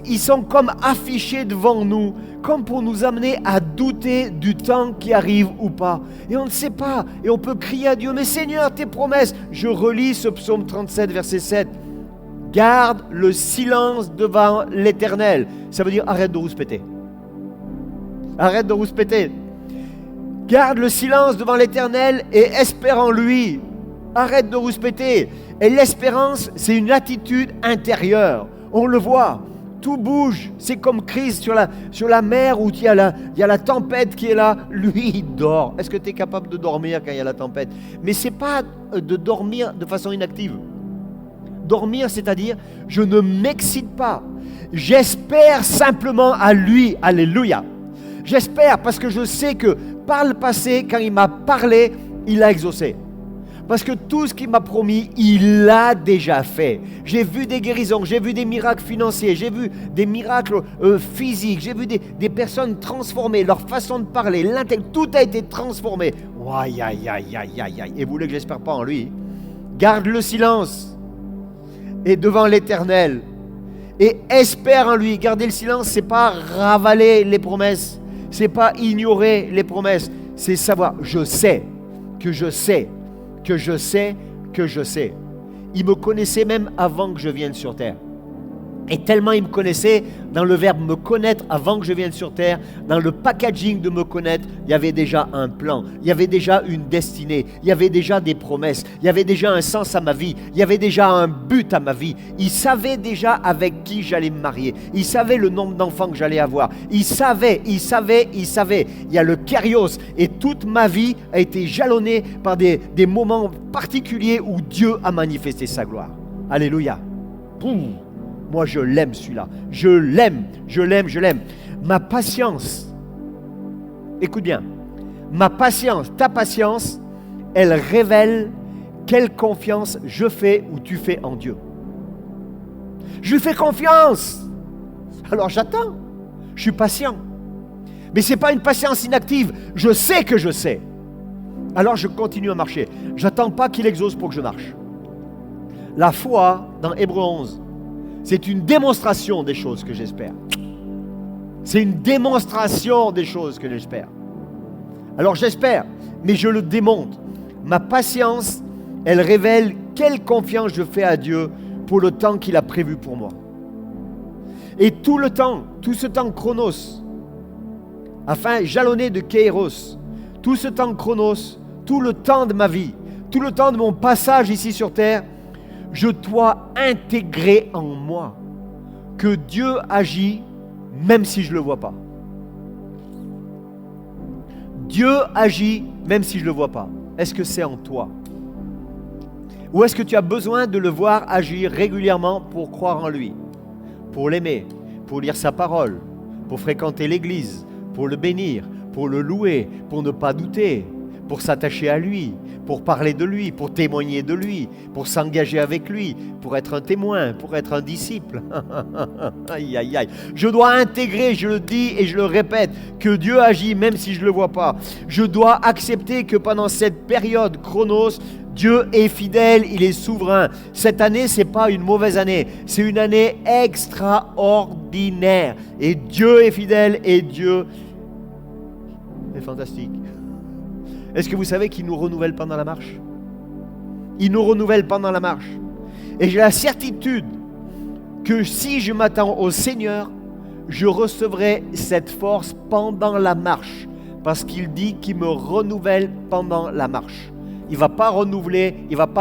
Ils sont comme affichés devant nous, comme pour nous amener à douter du temps qui arrive ou pas. Et on ne sait pas. Et on peut crier à Dieu, mais Seigneur, tes promesses. Je relis ce psaume 37, verset 7. Garde le silence devant l'Éternel. Ça veut dire arrête de rouspéter. Arrête de rouspéter. Garde le silence devant l'Éternel et espère en lui. Arrête de rouspéter. Et l'espérance, c'est une attitude intérieure. On le voit, tout bouge. C'est comme Christ sur la mer où il y a la tempête qui est là. Lui, il dort. Est-ce que tu es capable de dormir quand il y a la tempête? Mais ce n'est pas de dormir de façon inactive. Dormir, c'est-à-dire, je ne m'excite pas. J'espère simplement à lui. Alléluia. J'espère parce que je sais que par le passé, quand il m'a parlé, il a exaucé. Parce que tout ce qu'il m'a promis, il l'a déjà fait. J'ai vu des guérisons, j'ai vu des miracles financiers, j'ai vu des miracles physiques, j'ai vu des personnes transformées, leur façon de parler, l'intellect, tout a été transformé. Aïe, aïe, aïe, aïe, aïe, aïe. Et vous voulez que j'espère pas en lui? Garde le silence et devant l'Éternel et espère en lui. Garder le silence, c'est pas ravaler les promesses, c'est pas ignorer les promesses, c'est savoir, je sais que je sais. Que je sais, que je sais. Il me connaissait même avant que je vienne sur terre. Et tellement il me connaissait, dans le verbe me connaître avant que je vienne sur terre, dans le packaging de me connaître, il y avait déjà un plan, il y avait déjà une destinée, il y avait déjà des promesses, il y avait déjà un sens à ma vie, il y avait déjà un but à ma vie. Il savait déjà avec qui j'allais me marier, il savait le nombre d'enfants que j'allais avoir, il savait. Il y a le Kyrios et toute ma vie a été jalonnée par des moments particuliers où Dieu a manifesté sa gloire. Alléluia. Boum. Moi, je l'aime celui-là. Je l'aime. Ma patience, écoute bien, ta patience, elle révèle quelle confiance je fais ou tu fais en Dieu. Je lui fais confiance. Alors j'attends. Je suis patient. Mais ce n'est pas une patience inactive. Je sais que je sais. Alors je continue à marcher. Je n'attends pas qu'il exauce pour que je marche. La foi, dans Hébreux 11, c'est une démonstration des choses que j'espère. C'est une démonstration des choses que j'espère. Alors j'espère, mais je le démontre. Ma patience, elle révèle quelle confiance je fais à Dieu pour le temps qu'il a prévu pour moi. Et tout ce temps chronos, afin jalonné de Kairos, tout ce temps chronos, tout le temps de ma vie, tout le temps de mon passage ici sur terre, je dois intégrer en moi que Dieu agit même si je ne le vois pas. Dieu agit même si je ne le vois pas. Est-ce que c'est en toi? Ou est-ce que tu as besoin de le voir agir régulièrement pour croire en lui, pour l'aimer, pour lire sa parole, pour fréquenter l'église, pour le bénir, pour le louer, pour ne pas douter, pour s'attacher à lui, pour parler de lui, pour témoigner de lui, pour s'engager avec lui, pour être un témoin, pour être un disciple. Aïe, aïe, aïe. Je dois intégrer, je le dis et je le répète, que Dieu agit même si je ne le vois pas. Je dois accepter que pendant cette période chronos, Dieu est fidèle, il est souverain. Cette année, ce n'est pas une mauvaise année, c'est une année extraordinaire. Et Dieu est fidèle et Dieu est fantastique. Est-ce que vous savez qu'il nous renouvelle pendant la marche? Il nous renouvelle pendant la marche. Et j'ai la certitude que si je m'attends au Seigneur, je recevrai cette force pendant la marche. Parce qu'il dit qu'il me renouvelle pendant la marche. Il ne va pas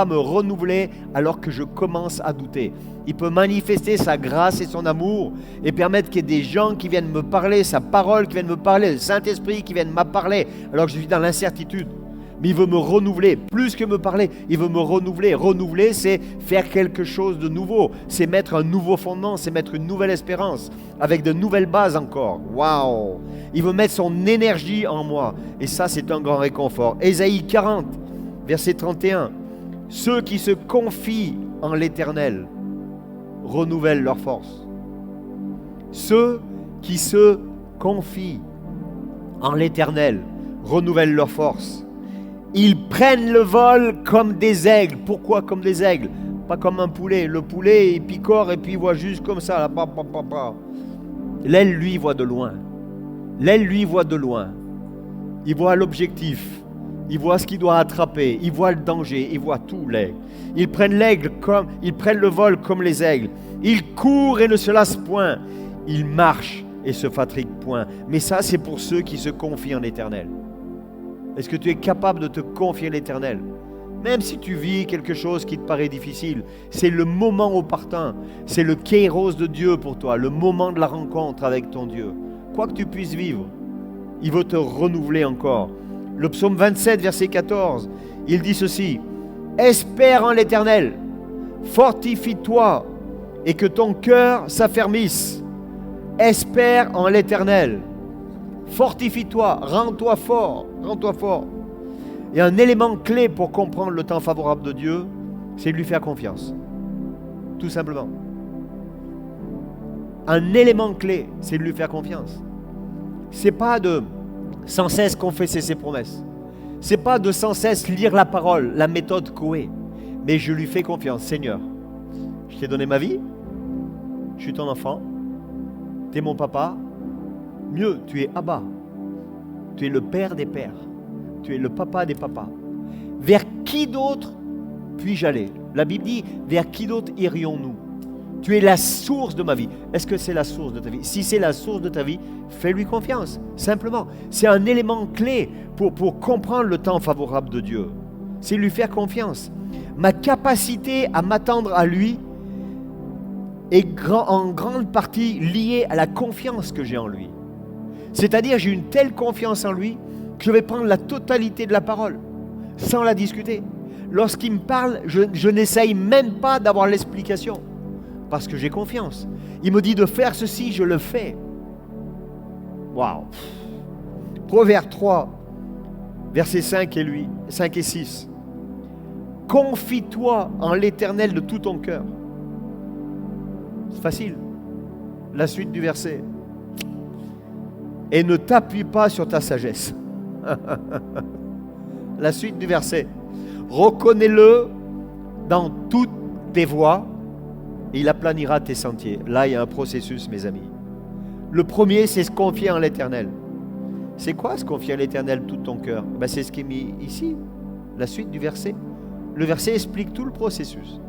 me renouveler alors que je commence à douter. Il peut manifester sa grâce et son amour et permettre qu'il y ait des gens qui viennent me parler, sa parole qui vienne me parler, le Saint-Esprit qui vienne me parler alors que je suis dans l'incertitude. Mais il veut me renouveler, plus que me parler, il veut me renouveler. Renouveler, c'est faire quelque chose de nouveau, c'est mettre un nouveau fondement, c'est mettre une nouvelle espérance, avec de nouvelles bases encore. Waouh! Il veut mettre son énergie en moi et ça, c'est un grand réconfort. Ésaïe 40, verset 31. Ceux qui se confient en l'Éternel renouvellent leur force. Ceux qui se confient en l'Éternel renouvellent leur force. Ils prennent le vol comme des aigles. Pourquoi comme des aigles? Pas comme un poulet. Le poulet, il picore et puis il voit juste comme ça. Là, l'aile, lui, voit de loin. L'aile, lui, voit de loin. Il voit l'objectif. Il voit ce qu'il doit attraper. Il voit le danger. Il voit tout, l'aigle. Ils prennent le vol comme les aigles. Ils courent et ne se lassent point. Ils marchent et se fatiguent point. Mais ça, c'est pour ceux qui se confient en l'Éternel. Est-ce que tu es capable de te confier en l'Éternel? Même si tu vis quelque chose qui te paraît difficile, c'est le moment opportun. C'est le kairos de Dieu pour toi, le moment de la rencontre avec ton Dieu. Quoi que tu puisses vivre, il veut te renouveler encore. Le psaume 27, verset 14, il dit ceci: « Espère en l'Éternel, fortifie-toi et que ton cœur s'affermisse. Espère en l'Éternel, fortifie-toi, rends-toi fort, rends-toi fort. » Et un élément clé pour comprendre le temps favorable de Dieu, c'est de lui faire confiance. Tout simplement. Un élément clé, c'est de lui faire confiance. C'est pas de sans cesse confesser ses promesses. C'est pas de sans cesse lire la parole, la méthode Coué. Mais je lui fais confiance. Seigneur, je t'ai donné ma vie. Je suis ton enfant. Tu es mon papa. Mieux, tu es Abba. Tu es le père des pères. Tu es le papa des papas. Vers qui d'autre puis-je aller? La Bible dit, vers qui d'autre irions-nous? Tu es la source de ma vie. Est-ce que c'est la source de ta vie? Si c'est la source de ta vie, fais-lui confiance, simplement. C'est un élément clé pour comprendre le temps favorable de Dieu. C'est lui faire confiance. Ma capacité à m'attendre à lui est en grande partie liée à la confiance que j'ai en lui. C'est-à-dire, j'ai une telle confiance en lui que je vais prendre la totalité de la parole, sans la discuter. Lorsqu'il me parle, je n'essaye même pas d'avoir l'explication, parce que j'ai confiance. Il me dit de faire ceci, je le fais. Waouh! Proverbe 3, versets 5 et 6. Confie-toi en l'Éternel de tout ton cœur. C'est facile. La suite du verset. Et ne t'appuie pas sur ta sagesse. La suite du verset. Reconnais-le dans toutes tes voies et il aplanira tes sentiers. Là, il y a un processus, mes amis. Le premier, c'est se confier en l'Éternel. C'est quoi se confier en l'Éternel tout ton cœur? C'est ce qui est mis ici, la suite du verset. Le verset explique tout le processus.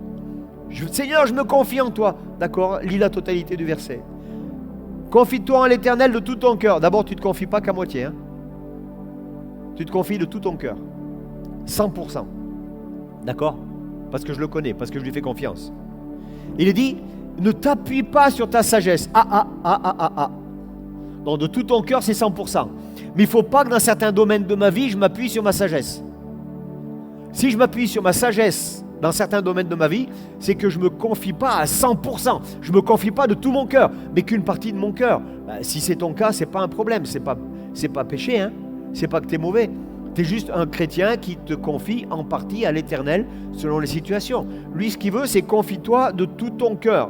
Seigneur, je me confie en toi. D'accord, lis la totalité du verset. Confie-toi en l'Éternel de tout ton cœur. D'abord, tu ne te confies pas qu'à moitié. Tu te confies de tout ton cœur. 100%. D'accord? Parce que je le connais, parce que je lui fais confiance. Il est dit, ne t'appuie pas sur ta sagesse. Donc de tout ton cœur, c'est 100%. Mais il ne faut pas que dans certains domaines de ma vie, je m'appuie sur ma sagesse. Si je m'appuie sur ma sagesse dans certains domaines de ma vie, c'est que je ne me confie pas à 100%. Je ne me confie pas de tout mon cœur, mais qu'une partie de mon cœur. Si c'est ton cas, ce n'est pas un problème. Ce n'est pas péché, hein? C'est pas que tu es mauvais. Tu es juste un chrétien qui te confie en partie à l'Éternel selon les situations. Lui, ce qu'il veut, c'est confie-toi de tout ton cœur.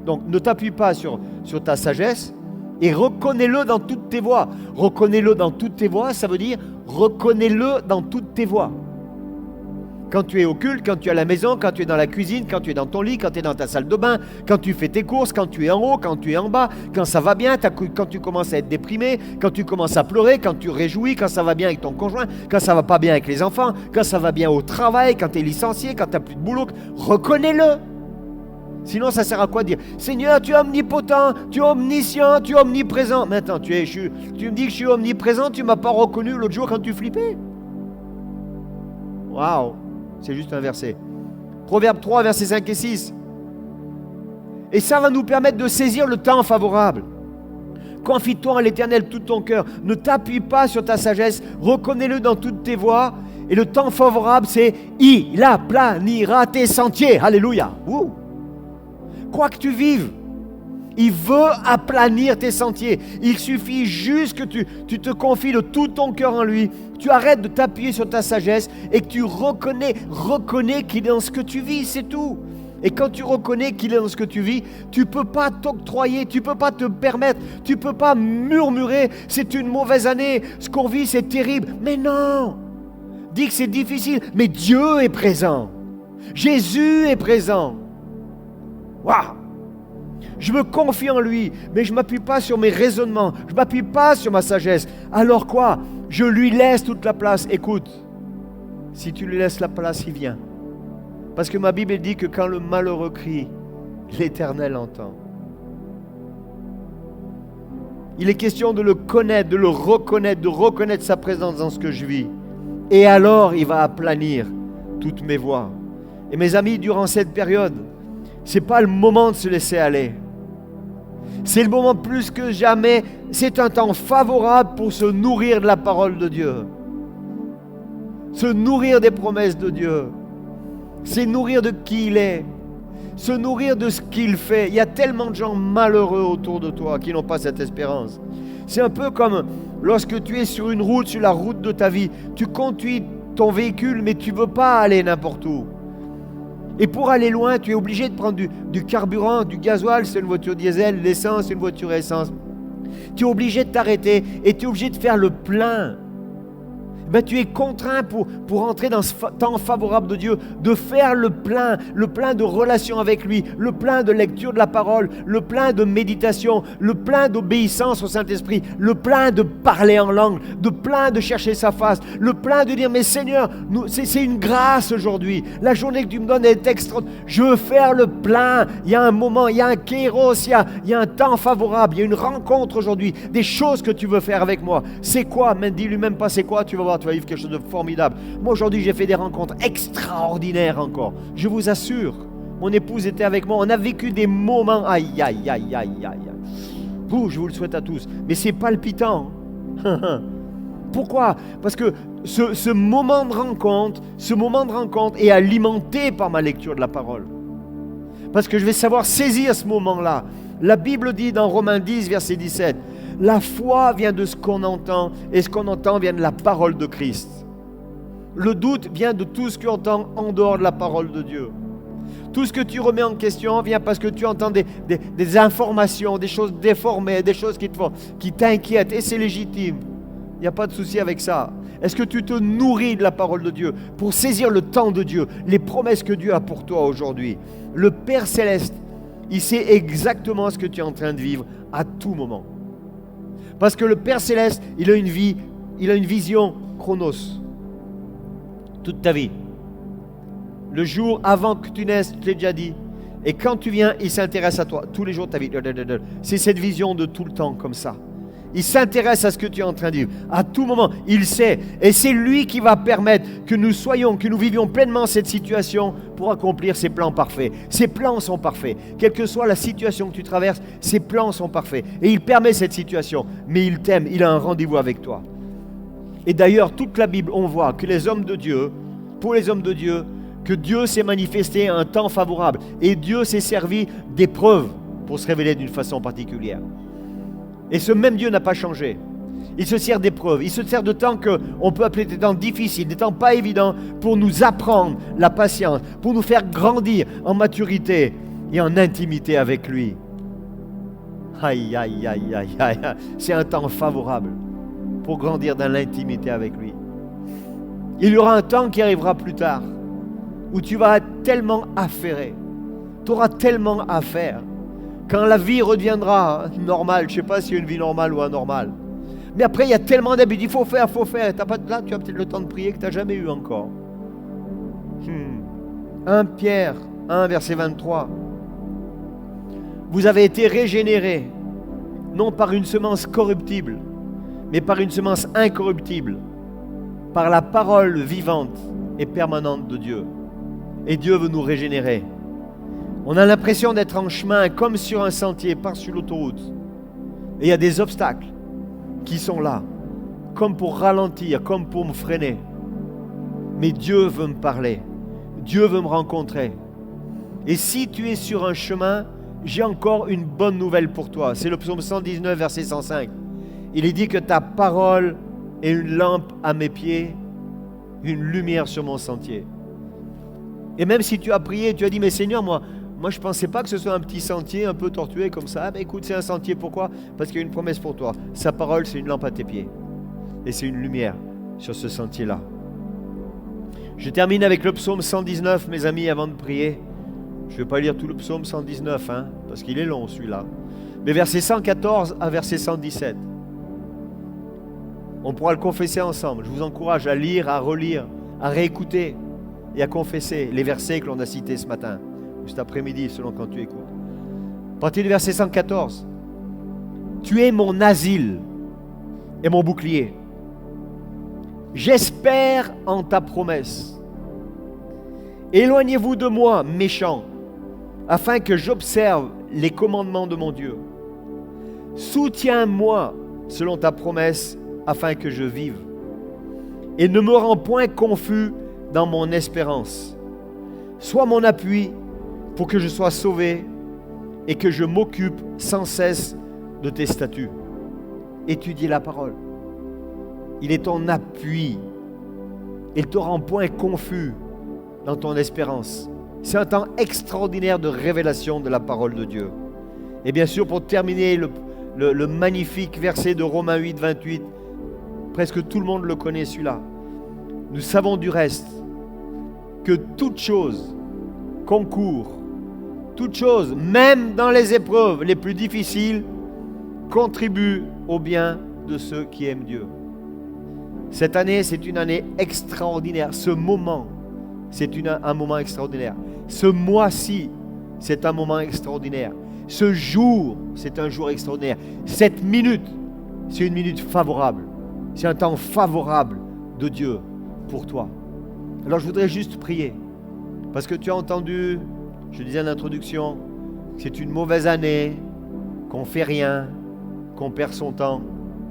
Donc, ne t'appuie pas sur ta sagesse et reconnais-le dans toutes tes voies. Reconnais-le dans toutes tes voies, ça veut dire reconnais-le dans toutes tes voies. Quand tu es au culte, quand tu es à la maison, quand tu es dans la cuisine, quand tu es dans ton lit, quand tu es dans ta salle de bain, quand tu fais tes courses, quand tu es en haut, quand tu es en bas, quand ça va bien, quand tu commences à être déprimé, quand tu commences à pleurer, quand tu réjouis, quand ça va bien avec ton conjoint, quand ça va pas bien avec les enfants, quand ça va bien au travail, quand tu es licencié, quand tu n'as plus de boulot, reconnais-le. Sinon, ça sert à quoi de dire « Seigneur, tu es omnipotent, tu es omniscient, tu es omniprésent. » Maintenant, tu me dis que je suis omniprésent, tu ne m'as pas reconnu l'autre jour quand tu flippais. Waouh! C'est juste un verset. Proverbe 3, versets 5 et 6. Et ça va nous permettre de saisir le temps favorable. Confie-toi en l'Éternel tout ton cœur. Ne t'appuie pas sur ta sagesse. Reconnais-le dans toutes tes voies. Et le temps favorable, c'est « Il aplanira tes sentiers ». Alléluia. Ouh. Quoi que tu vives, il veut aplanir tes sentiers. Il suffit juste que tu te confies de tout ton cœur en lui. Tu arrêtes de t'appuyer sur ta sagesse et que tu reconnais qu'il est dans ce que tu vis, c'est tout. Et quand tu reconnais qu'il est dans ce que tu vis, tu ne peux pas t'octroyer, tu ne peux pas te permettre, tu ne peux pas murmurer « c'est une mauvaise année, ce qu'on vit c'est terrible ». Mais non, dis que c'est difficile, mais Dieu est présent. Jésus est présent. Waouh! Je me confie en lui, mais je ne m'appuie pas sur mes raisonnements, je ne m'appuie pas sur ma sagesse. Alors quoi? Je lui laisse toute la place. Écoute, si tu lui laisses la place, il vient. Parce que ma Bible dit que quand le malheureux crie, l'Éternel entend. Il est question de le connaître, de le reconnaître, de reconnaître sa présence dans ce que je vis. Et alors, il va aplanir toutes mes voies. Et mes amis, durant cette période, ce n'est pas le moment de se laisser aller. C'est le moment plus que jamais. C'est un temps favorable pour se nourrir de la parole de Dieu. Se nourrir des promesses de Dieu. C'est nourrir de qui il est. Se nourrir de ce qu'il fait. Il y a tellement de gens malheureux autour de toi qui n'ont pas cette espérance. C'est un peu comme lorsque tu es sur une route, sur la route de ta vie. Tu conduis ton véhicule, mais tu ne veux pas aller n'importe où. Et pour aller loin, tu es obligé de prendre du carburant, du gasoil, c'est une voiture diesel, l'essence, c'est une voiture essence. Tu es obligé de t'arrêter et tu es obligé de faire le plein. Ben, tu es contraint pour entrer dans ce temps favorable de Dieu, de faire le plein de relation avec lui, le plein de lecture de la parole, le plein de méditation, le plein d'obéissance au Saint-Esprit, le plein de parler en langue, le plein de chercher sa face, le plein de dire, mais Seigneur, c'est une grâce aujourd'hui, la journée que tu me donnes est extraordinaire, je veux faire le plein, il y a un moment, il y a un kéros, il y a un temps favorable, il y a une rencontre aujourd'hui, des choses que tu veux faire avec moi. C'est quoi? Mais dis-lui même pas c'est quoi, tu vas voir. Tu vas vivre quelque chose de formidable. Moi aujourd'hui j'ai fait des rencontres extraordinaires encore. Je vous assure, mon épouse était avec moi. On a vécu des moments, aïe aïe aïe aïe aïe. Je vous le souhaite à tous. Mais c'est palpitant. Pourquoi? Parce que ce moment de rencontre est alimenté par ma lecture de la parole. Parce que je vais savoir saisir ce moment-là. La Bible dit dans Romains 10, verset 17, la foi vient de ce qu'on entend, et ce qu'on entend vient de la parole de Christ. Le doute vient de tout ce que tu entends en dehors de la parole de Dieu. Tout ce que tu remets en question vient parce que tu entends des informations, des choses déformées, des choses qui t'inquiètent, et c'est légitime. Il n'y a pas de souci avec ça. Est-ce que tu te nourris de la parole de Dieu pour saisir le temps de Dieu, les promesses que Dieu a pour toi aujourd'hui? Le Père Céleste, il sait exactement ce que tu es en train de vivre à tout moment. Parce que le Père Céleste, il a une vision chronos. Toute ta vie. Le jour avant que tu naisses, je l'ai déjà dit. Et quand tu viens, il s'intéresse à toi. Tous les jours de ta vie. C'est cette vision de tout le temps comme ça. Il s'intéresse à ce que tu es en train de vivre. À tout moment, il sait. Et c'est lui qui va permettre que nous vivions pleinement cette situation pour accomplir ses plans parfaits. Ses plans sont parfaits. Quelle que soit la situation que tu traverses, ses plans sont parfaits. Et il permet cette situation. Mais il t'aime, il a un rendez-vous avec toi. Et d'ailleurs, toute la Bible, on voit que pour les hommes de Dieu, que Dieu s'est manifesté à un temps favorable. Et Dieu s'est servi d'épreuves pour se révéler d'une façon particulière. Et ce même Dieu n'a pas changé. Il se sert d'épreuves, il se sert de temps qu'on peut appeler des temps difficiles, des temps pas évidents, pour nous apprendre la patience, pour nous faire grandir en maturité et en intimité avec lui. Aïe, aïe, aïe, aïe, aïe. C'est un temps favorable pour grandir dans l'intimité avec lui. Il y aura un temps qui arrivera plus tard, où tu vas être tellement affairé, tu auras tellement à faire. Quand la vie redeviendra normale, je ne sais pas s'il y a une vie normale ou anormale. Mais après, il y a tellement d'habitudes, il faut faire. Là, tu as peut-être le temps de prier que tu n'as jamais eu encore. 1 Pierre 1, verset 23. Vous avez été régénérés, non par une semence corruptible, mais par une semence incorruptible, par la parole vivante et permanente de Dieu. Et Dieu veut nous régénérer. On a l'impression d'être en chemin comme sur un sentier, pas sur l'autoroute. Et il y a des obstacles qui sont là, comme pour ralentir, comme pour me freiner. Mais Dieu veut me parler. Dieu veut me rencontrer. Et si tu es sur un chemin, j'ai encore une bonne nouvelle pour toi. C'est le psaume 119, verset 105. Il est dit que ta parole est une lampe à mes pieds, une lumière sur mon sentier. Et même si tu as prié, tu as dit, mais Seigneur, moi je ne pensais pas que ce soit un petit sentier un peu tortué comme ça. Ben écoute, c'est un sentier, pourquoi? Parce qu'il y a une promesse pour toi. Sa parole, c'est une lampe à tes pieds. Et c'est une lumière sur ce sentier-là. Je termine avec le psaume 119, mes amis, avant de prier. Je ne vais pas lire tout le psaume 119, parce qu'il est long celui-là. Mais versets 114 à verset 117. On pourra le confesser ensemble. Je vous encourage à lire, à relire, à réécouter et à confesser les versets que l'on a cités ce matin ou cet après-midi, selon quand tu écoutes. À partir du verset 114. Tu es mon asile et mon bouclier. J'espère en ta promesse. Éloignez-vous de moi, méchants, afin que j'observe les commandements de mon Dieu. Soutiens-moi selon ta promesse, afin que je vive. Et ne me rends point confus dans mon espérance. Sois mon appui pour que je sois sauvé et que je m'occupe sans cesse de tes statuts. Étudie la parole. Il est ton appui. Il ne te rend point confus dans ton espérance. C'est un temps extraordinaire de révélation de la parole de Dieu. Et bien sûr, pour terminer, le magnifique verset de Romains 8, 28, presque tout le monde le connaît celui-là. Nous savons du reste que toute chose concourt, toute chose, même dans les épreuves les plus difficiles, contribue au bien de ceux qui aiment Dieu. Cette année, c'est une année extraordinaire. Ce moment, c'est un moment extraordinaire. Ce mois-ci, c'est un moment extraordinaire. Ce jour, c'est un jour extraordinaire. Cette minute, c'est une minute favorable. C'est un temps favorable de Dieu pour toi. Alors je voudrais juste prier. Parce que tu as entendu, je disais en introduction, que c'est une mauvaise année, qu'on ne fait rien, qu'on perd son temps.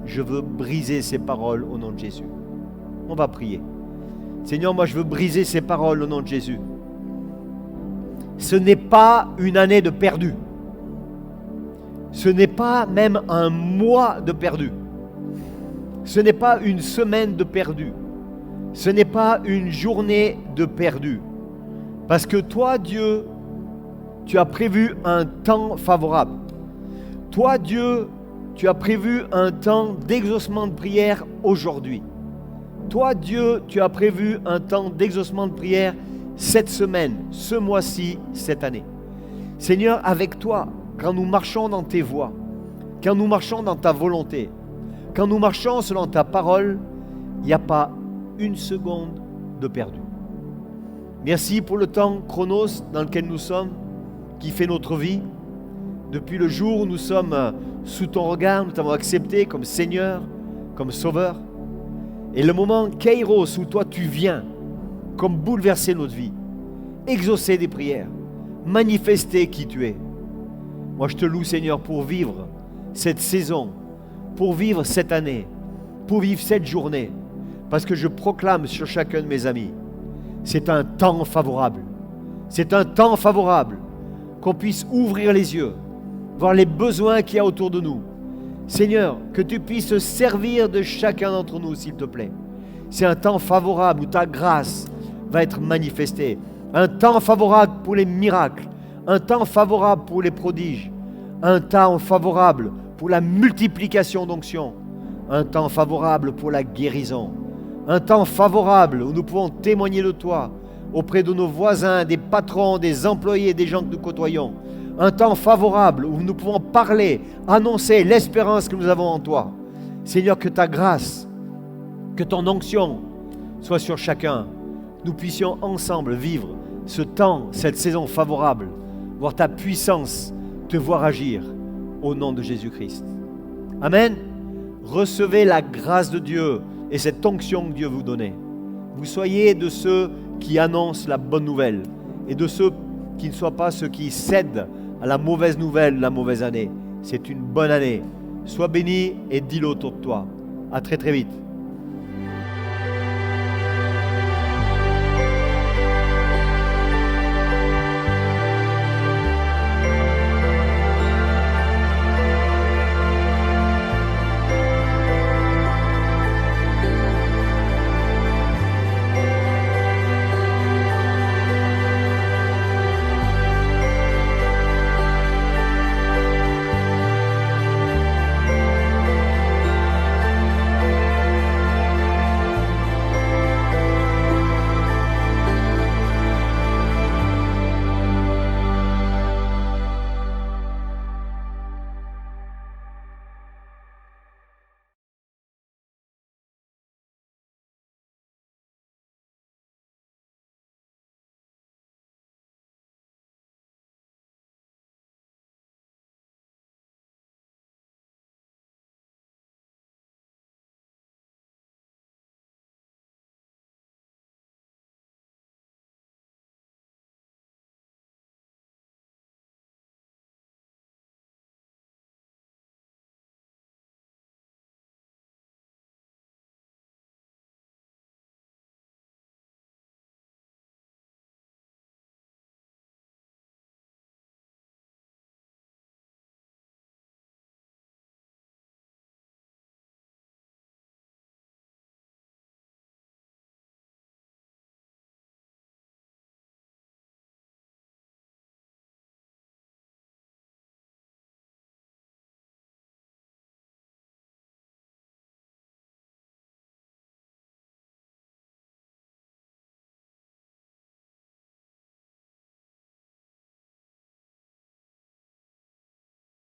Je veux briser ces paroles au nom de Jésus. On va prier. Seigneur, moi je veux briser ces paroles au nom de Jésus. Ce n'est pas une année de perdu. Ce n'est pas même un mois de perdu. Ce n'est pas une semaine de perdu. Ce n'est pas une journée de perdu. Parce que toi, Dieu, tu as prévu un temps favorable. Toi, Dieu, tu as prévu un temps d'exaucement de prière aujourd'hui. Toi, Dieu, tu as prévu un temps d'exaucement de prière cette semaine, ce mois-ci, cette année. Seigneur, avec toi, quand nous marchons dans tes voies, quand nous marchons dans ta volonté, quand nous marchons selon ta parole, il n'y a pas une seconde de perdu. Merci pour le temps chronos dans lequel nous sommes, qui fait notre vie. Depuis le jour où nous sommes sous ton regard, nous t'avons accepté comme Seigneur, comme Sauveur. Et le moment Kairos où toi tu viens, comme bouleverser notre vie, exaucer des prières, manifester qui tu es. Moi je te loue Seigneur pour vivre cette saison, pour vivre cette année, pour vivre cette journée, parce que je proclame sur chacun de mes amis, c'est un temps favorable. C'est un temps favorable qu'on puisse ouvrir les yeux, voir les besoins qu'il y a autour de nous. Seigneur, que tu puisses te servir de chacun d'entre nous, s'il te plaît. C'est un temps favorable où ta grâce va être manifestée. Un temps favorable pour les miracles. Un temps favorable pour les prodiges. Un temps favorable pour la multiplication d'onctions. Un temps favorable pour la guérison. Un temps favorable où nous pouvons témoigner de toi auprès de nos voisins, des patrons, des employés, des gens que nous côtoyons. Un temps favorable où nous pouvons parler, annoncer l'espérance que nous avons en toi. Seigneur, que ta grâce, que ton onction soit sur chacun. Nous puissions ensemble vivre ce temps, cette saison favorable, voir ta puissance, te voir agir au nom de Jésus-Christ. Amen. Recevez la grâce de Dieu et cette onction que Dieu vous donne. Vous soyez de ceux qui annoncent la bonne nouvelle et de ceux qui ne soient pas ceux qui cèdent à la mauvaise nouvelle, la mauvaise année. C'est une bonne année. Sois béni et dis-le autour de toi. À très très vite.